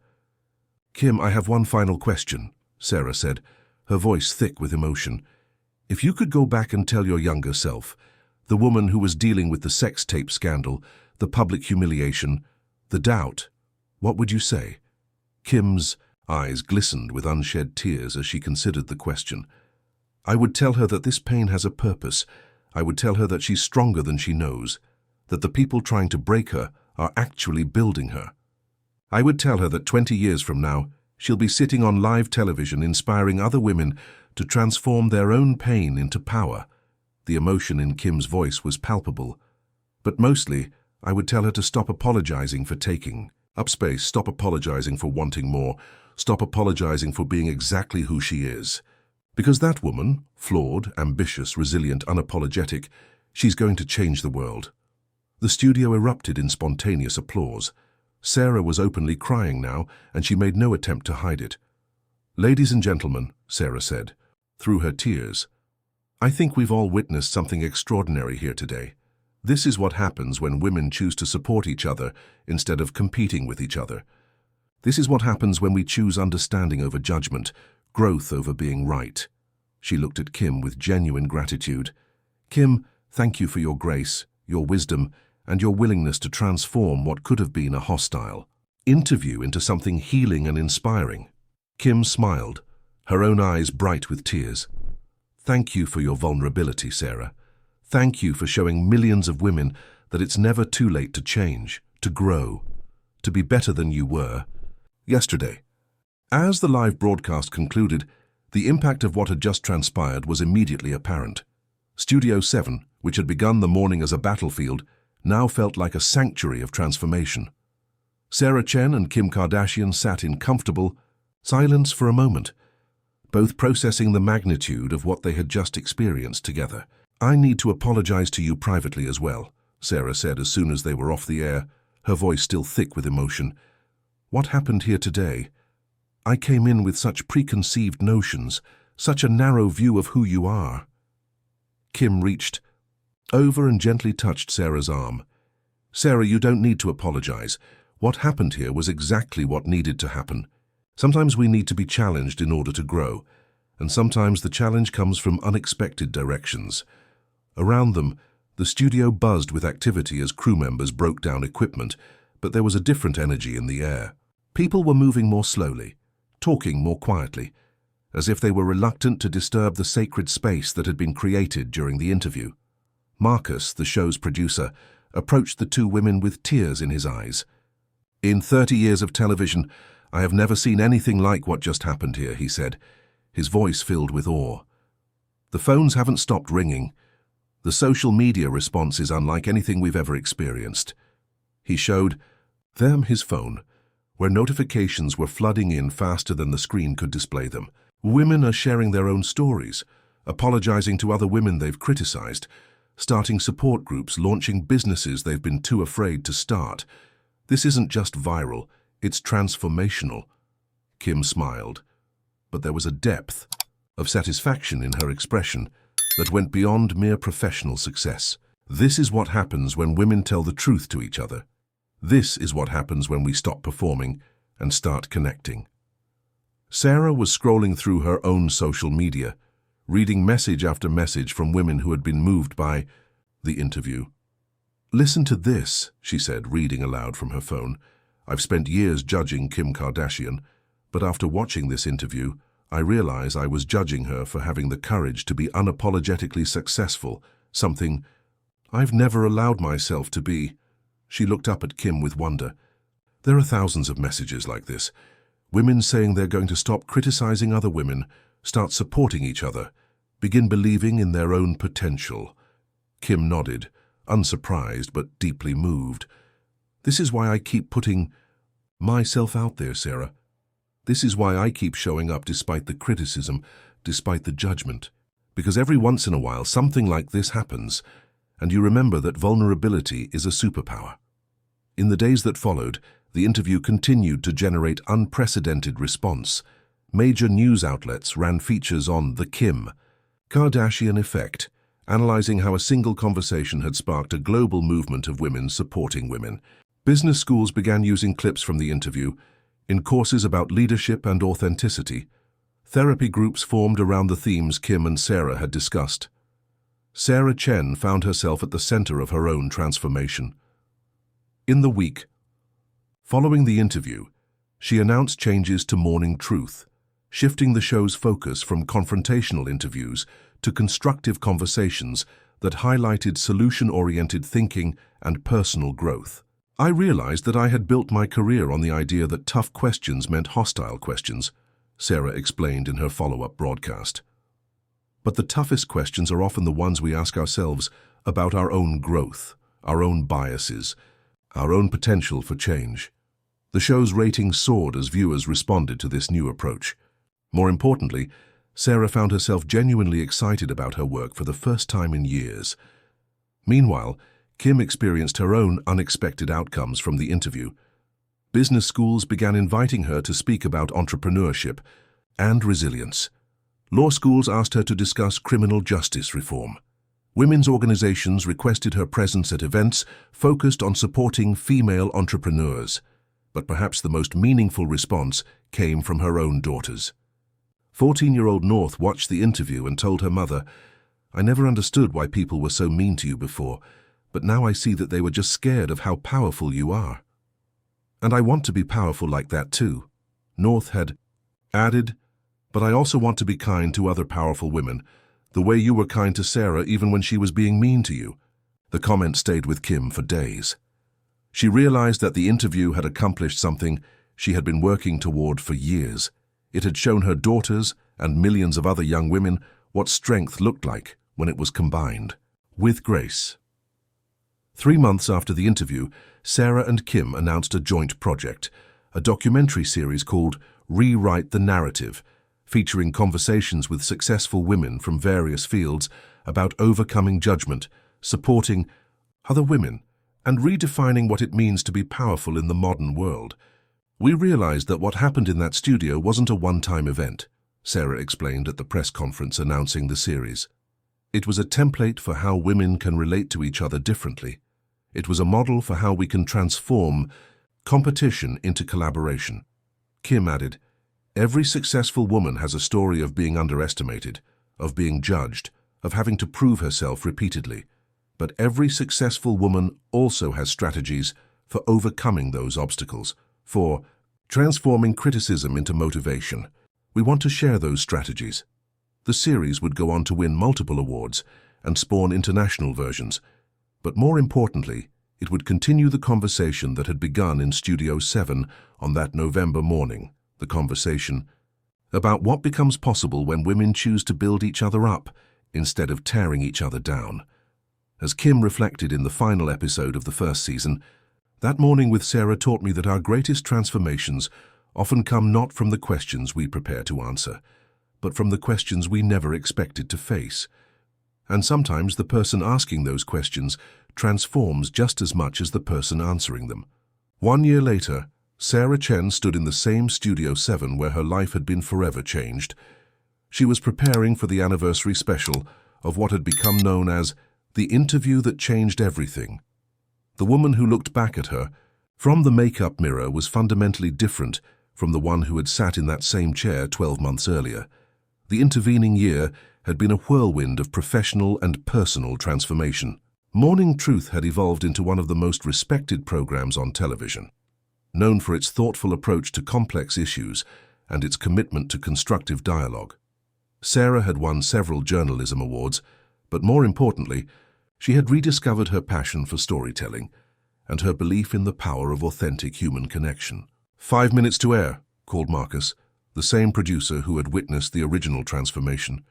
Kim, I have one final question, Sarah said, her voice thick with emotion. If you could go back and tell your younger self, the woman who was dealing with the sex tape scandal, the public humiliation, the doubt, what would you say? Kim's eyes glistened with unshed tears as she considered the question. I would tell her that this pain has a purpose. I would tell her that she's stronger than she knows, that the people trying to break her are actually building her. I would tell her that 20 years from now, she'll be sitting on live television inspiring other women to transform their own pain into power. The emotion in Kim's voice was palpable. But mostly, I would tell her to stop apologizing for taking up space, stop apologizing for wanting more, stop apologizing for being exactly who she is. Because that woman, flawed, ambitious, resilient, unapologetic, she's going to change the world. The studio erupted in spontaneous applause. Sarah was openly crying now, and she made no attempt to hide it. Ladies and gentlemen, Sarah said, through her tears, I think we've all witnessed something extraordinary here today. This is what happens when women choose to support each other instead of competing with each other. This is what happens when we choose understanding over judgment, growth over being right. She looked at Kim with genuine gratitude. Kim, thank you for your grace, your wisdom, and your willingness to transform what could have been a hostile interview into something healing and inspiring. Kim smiled, her own eyes bright with tears. Thank you for your vulnerability, Sarah. Thank you for showing millions of women that it's never too late to change, to grow, to be better than you were yesterday. As the live broadcast concluded, the impact of what had just transpired was immediately apparent. Studio 7, which had begun the morning as a battlefield, now felt like a sanctuary of transformation. Sarah Chen and Kim Kardashian sat in comfortable silence for a moment, both processing the magnitude of what they had just experienced together. I need to apologize to you privately as well, Sarah said as soon as they were off the air, her voice still thick with emotion. What happened here today? I came in with such preconceived notions, such a narrow view of who you are. Kim reached over and gently touched Sarah's arm. Sarah, you don't need to apologize. What happened here was exactly what needed to happen. Sometimes we need to be challenged in order to grow, and sometimes the challenge comes from unexpected directions. Around them, the studio buzzed with activity as crew members broke down equipment, but there was a different energy in the air. People were moving more slowly, talking more quietly, as if they were reluctant to disturb the sacred space that had been created during the interview. Marcus, the show's producer, approached the two women with tears in his eyes. In 30 years of television, I have never seen anything like what just happened here, he said, his voice filled with awe. The phones haven't stopped ringing. The social media response is unlike anything we've ever experienced. He showed them his phone, where notifications were flooding in faster than the screen could display them. Women are sharing their own stories, apologizing to other women they've criticized, starting support groups, launching businesses they've been too afraid to start. This isn't just viral, it's transformational. Kim smiled, but there was a depth of satisfaction in her expression that went beyond mere professional success. This is what happens when women tell the truth to each other. This is what happens when we stop performing and start connecting. Sarah was scrolling through her own social media, reading message after message from women who had been moved by the interview. "Listen to this," she said, reading aloud from her phone. "I've spent years judging Kim Kardashian, but after watching this interview, I realize I was judging her for having the courage to be unapologetically successful, something I've never allowed myself to be." She looked up at Kim with wonder. There are thousands of messages like this. Women saying they're going to stop criticizing other women, start supporting each other, begin believing in their own potential. Kim nodded, unsurprised but deeply moved. "This is why I keep putting myself out there, Sarah. This is why I keep showing up despite the criticism, despite the judgment. Because every once in a while something like this happens, and you remember that vulnerability is a superpower." In the days that followed, the interview continued to generate unprecedented response. Major news outlets ran features on the Kim Kardashian effect, analyzing how a single conversation had sparked a global movement of women supporting women. Business schools began using clips from the interview in courses about leadership and authenticity. Therapy groups formed around the themes Kim and Sarah had discussed. Sarah Chen found herself at the center of her own transformation. In the week following the interview, she announced changes to Morning Truth, shifting the show's focus from confrontational interviews to constructive conversations that highlighted solution-oriented thinking and personal growth. "I realized that I had built my career on the idea that tough questions meant hostile questions," Sarah explained in her follow-up broadcast. "But the toughest questions are often the ones we ask ourselves about our own growth, our own biases, our own potential for change." The show's ratings soared as viewers responded to this new approach. More importantly, Sarah found herself genuinely excited about her work for the first time in years. Meanwhile, Kim experienced her own unexpected outcomes from the interview. Business schools began inviting her to speak about entrepreneurship and resilience. Law schools asked her to discuss criminal justice reform. Women's organizations requested her presence at events focused on supporting female entrepreneurs. But perhaps the most meaningful response came from her own daughters. 14-year-old North watched the interview and told her mother, "I never understood why people were so mean to you before, but now I see that they were just scared of how powerful you are. And I want to be powerful like that too." North had added, "But I also want to be kind to other powerful women, the way you were kind to Sarah even when she was being mean to you." The comment stayed with Kim for days. She realized that the interview had accomplished something she had been working toward for years. It had shown her daughters and millions of other young women what strength looked like when it was combined with grace. 3 months after the interview, Sarah and Kim announced a joint project, a documentary series called Rewrite the Narrative, featuring conversations with successful women from various fields about overcoming judgment, supporting other women, and redefining what it means to be powerful in the modern world. "We realized that what happened in that studio wasn't a one-time event," Sarah explained at the press conference announcing the series. "It was a template for how women can relate to each other differently. It was a model for how we can transform competition into collaboration." Kim added, "Every successful woman has a story of being underestimated, of being judged, of having to prove herself repeatedly. But every successful woman also has strategies for overcoming those obstacles, for transforming criticism into motivation. We want to share those strategies." The series would go on to win multiple awards and spawn international versions. But more importantly, it would continue the conversation that had begun in Studio 7 on that November morning, the conversation about what becomes possible when women choose to build each other up instead of tearing each other down. As Kim reflected in the final episode of the first season, That morning with Sarah taught me that our greatest transformations often come not from the questions we prepare to answer, but from the questions we never expected to face. And sometimes the person asking those questions transforms just as much as the person answering them. 1 year later, Sarah Chen stood in the same Studio 7 where her life had been forever changed. She was preparing for the anniversary special of what had become known as the interview that changed everything. The woman who looked back at her from the makeup mirror was fundamentally different from the one who had sat in that same chair 12 months earlier. The intervening year had been a whirlwind of professional and personal transformation. Morning Truth had evolved into one of the most respected programs on television, known for its thoughtful approach to complex issues and its commitment to constructive dialogue. Sarah had won several journalism awards, but more importantly, she had rediscovered her passion for storytelling and her belief in the power of authentic human connection. 5 minutes to air, called Marcus, the same producer who had witnessed the original transformation.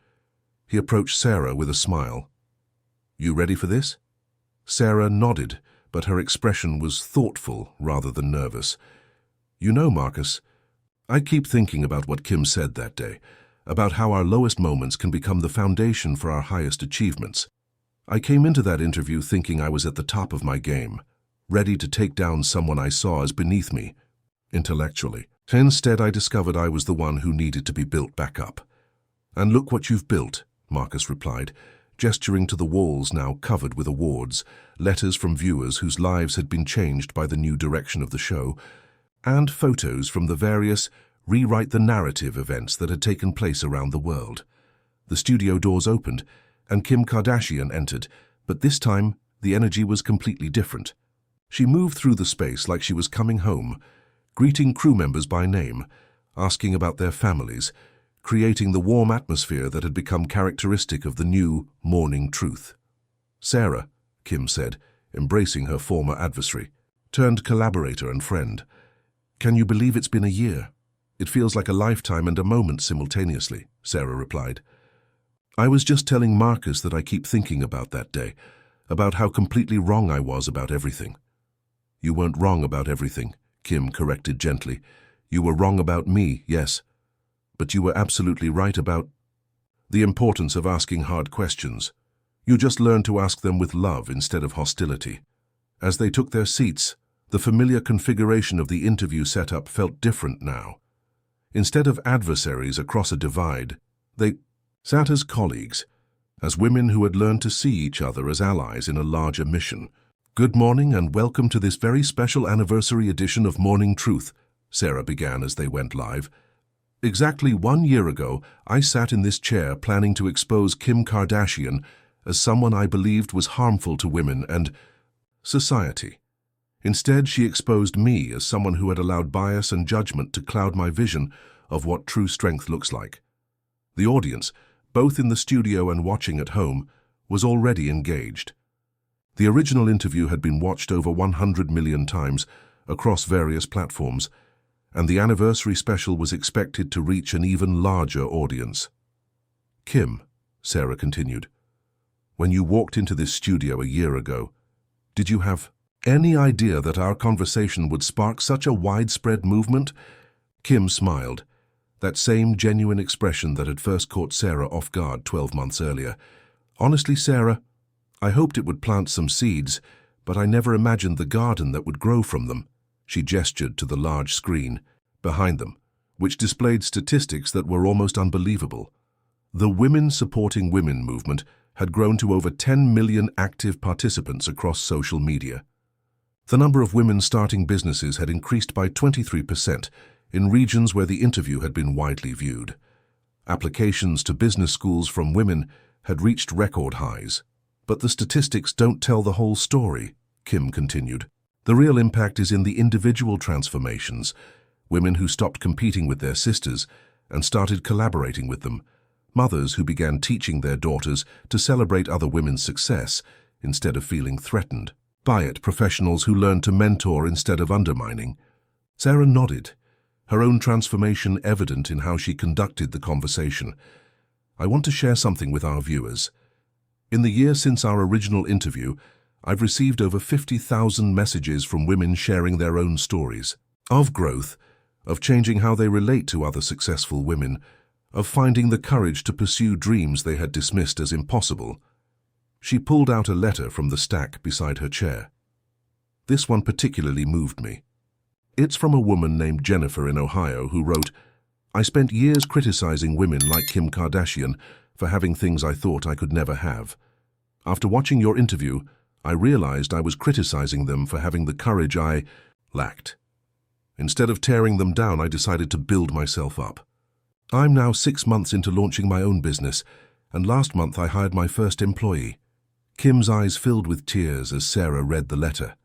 He approached Sarah with a smile. "You ready for this?" Sarah nodded, but her expression was thoughtful rather than nervous. "You know, Marcus, I keep thinking about what Kim said that day, about how our lowest moments can become the foundation for our highest achievements. I came into that interview thinking I was at the top of my game, ready to take down someone I saw as beneath me, intellectually. Instead, I discovered I was the one who needed to be built back up. And look what you've built," Marcus replied, gesturing to the walls now covered with awards, letters from viewers whose lives had been changed by the new direction of the show, and photos from the various Rewrite the Narrative events that had taken place around the world. The studio doors opened, and Kim Kardashian entered, but this time the energy was completely different. She moved through the space like she was coming home, greeting crew members by name, asking about their families, creating the warm atmosphere that had become characteristic of the new Morning Truth. "Sarah," Kim said, embracing her former adversary, turned collaborator and friend. "Can you believe it's been a year? It feels like a lifetime and a moment simultaneously," Sarah replied. "I was just telling Marcus that I keep thinking about that day, about how completely wrong I was about everything." "You weren't wrong about everything," Kim corrected gently. "You were wrong about me, yes. But you were absolutely right about the importance of asking hard questions. You just learned to ask them with love instead of hostility." As they took their seats, the familiar configuration of the interview setup felt different now. Instead of adversaries across a divide, they sat as colleagues, as women who had learned to see each other as allies in a larger mission. "Good morning and welcome to this very special anniversary edition of Morning Truth," Sarah began as they went live. "Exactly 1 year ago, I sat in this chair planning to expose Kim Kardashian as someone I believed was harmful to women and society. Instead, she exposed me as someone who had allowed bias and judgment to cloud my vision of what true strength looks like." The audience, both in the studio and watching at home, was already engaged. The original interview had been watched over 100 million times across various platforms, and the anniversary special was expected to reach an even larger audience. "Kim," Sarah continued, "when you walked into this studio a year ago, did you have any idea that our conversation would spark such a widespread movement?" Kim smiled, that same genuine expression that had first caught Sarah off guard 12 months earlier. "Honestly, Sarah, I hoped it would plant some seeds, but I never imagined the garden that would grow from them." She gestured to the large screen behind them, which displayed statistics that were almost unbelievable. The Women Supporting Women movement had grown to over 10 million active participants across social media. The number of women starting businesses had increased by 23% in regions where the interview had been widely viewed. Applications to business schools from women had reached record highs. "But the statistics don't tell the whole story," Kim continued. "The real impact is in the individual transformations, women who stopped competing with their sisters and started collaborating with them, mothers who began teaching their daughters to celebrate other women's success instead of feeling threatened by it, professionals who learned to mentor instead of undermining." Sarah nodded, her own transformation evident in how she conducted the conversation. "I want to share something with our viewers. In the year since our original interview, I've received over 50,000 messages from women sharing their own stories of growth, of changing how they relate to other successful women, of finding the courage to pursue dreams they had dismissed as impossible. She pulled out a letter from the stack beside her chair. This one particularly moved me. It's from a woman named Jennifer in Ohio who wrote, "I spent years criticizing women like Kim Kardashian for having things I thought I could never have. After watching your interview, I realized I was criticizing them for having the courage I lacked. Instead of tearing them down, I decided to build myself up. I'm now 6 months into launching my own business, and last month I hired my first employee." Kim's eyes filled with tears as Sarah read the letter.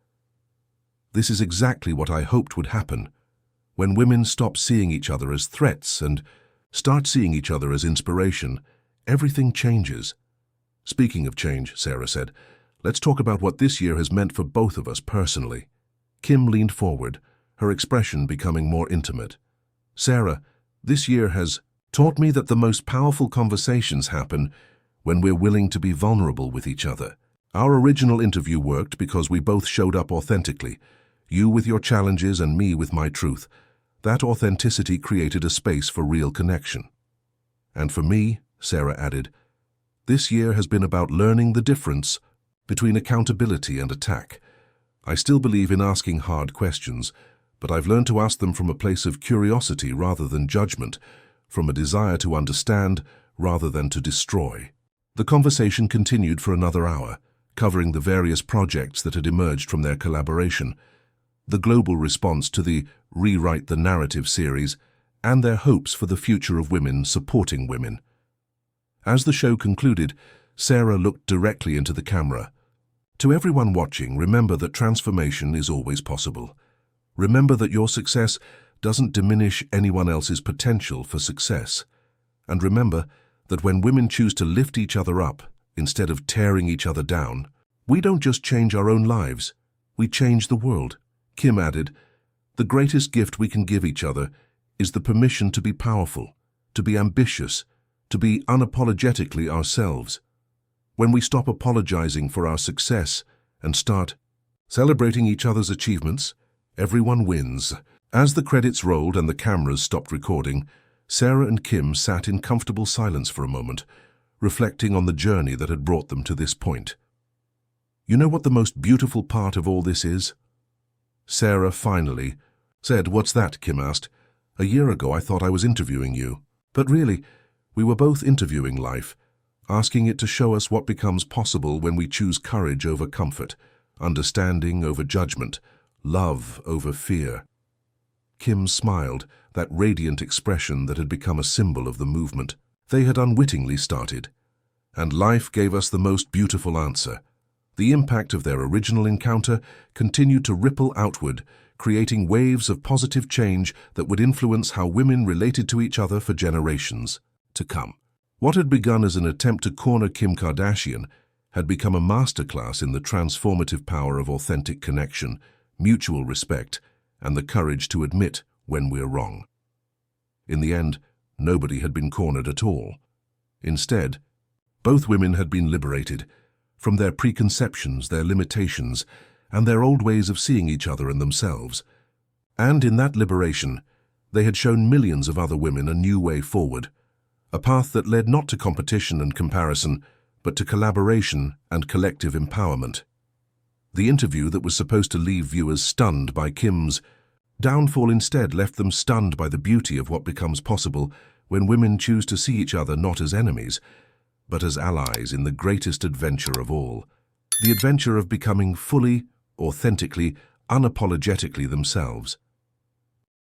This is exactly what I hoped would happen. When women stop seeing each other as threats and start seeing each other as inspiration, everything changes. "Speaking of change," Sarah said, "let's talk about what this year has meant for both of us personally." Kim leaned forward, her expression becoming more intimate. "Sarah, this year has taught me that the most powerful conversations happen when we're willing to be vulnerable with each other. Our original interview worked because we both showed up authentically, you with your challenges and me with my truth. That authenticity created a space for real connection. And for me," Sarah added, "this year has been about learning the difference between accountability and attack. I still believe in asking hard questions, but I've learned to ask them from a place of curiosity rather than judgment, from a desire to understand rather than to destroy." The conversation continued for another hour, covering the various projects that had emerged from their collaboration, the global response to the Rewrite the Narrative series, and their hopes for the future of women supporting women. As the show concluded, Sarah looked directly into the camera. "To everyone watching, remember that transformation is always possible. Remember that your success doesn't diminish anyone else's potential for success. And remember that when women choose to lift each other up instead of tearing each other down, we don't just change our own lives, we change the world." Kim added, "The greatest gift we can give each other is the permission to be powerful, to be ambitious, to be unapologetically ourselves. When we stop apologizing for our success and start celebrating each other's achievements, everyone wins." As the credits rolled and the cameras stopped recording, Sarah and Kim sat in comfortable silence for a moment, reflecting on the journey that had brought them to this point. "You know what the most beautiful part of all this is?" Sarah finally said. "What's that?" Kim asked. "A year ago I thought I was interviewing you. But really, we were both interviewing life, asking it to show us what becomes possible when we choose courage over comfort, understanding over judgment, love over fear." Kim smiled, that radiant expression that had become a symbol of the movement they had unwittingly started. And life gave us the most beautiful answer. The impact of their original encounter continued to ripple outward, creating waves of positive change that would influence how women related to each other for generations to come. What had begun as an attempt to corner Kim Kardashian had become a masterclass in the transformative power of authentic connection, mutual respect, and the courage to admit when we're wrong. In the end, nobody had been cornered at all. Instead, both women had been liberated from their preconceptions, their limitations, and their old ways of seeing each other and themselves. And in that liberation, they had shown millions of other women a new way forward, a path that led not to competition and comparison, but to collaboration and collective empowerment. The interview that was supposed to leave viewers stunned by Kim's downfall instead left them stunned by the beauty of what becomes possible when women choose to see each other not as enemies, but as allies in the greatest adventure of all, the adventure of becoming fully, authentically, unapologetically themselves.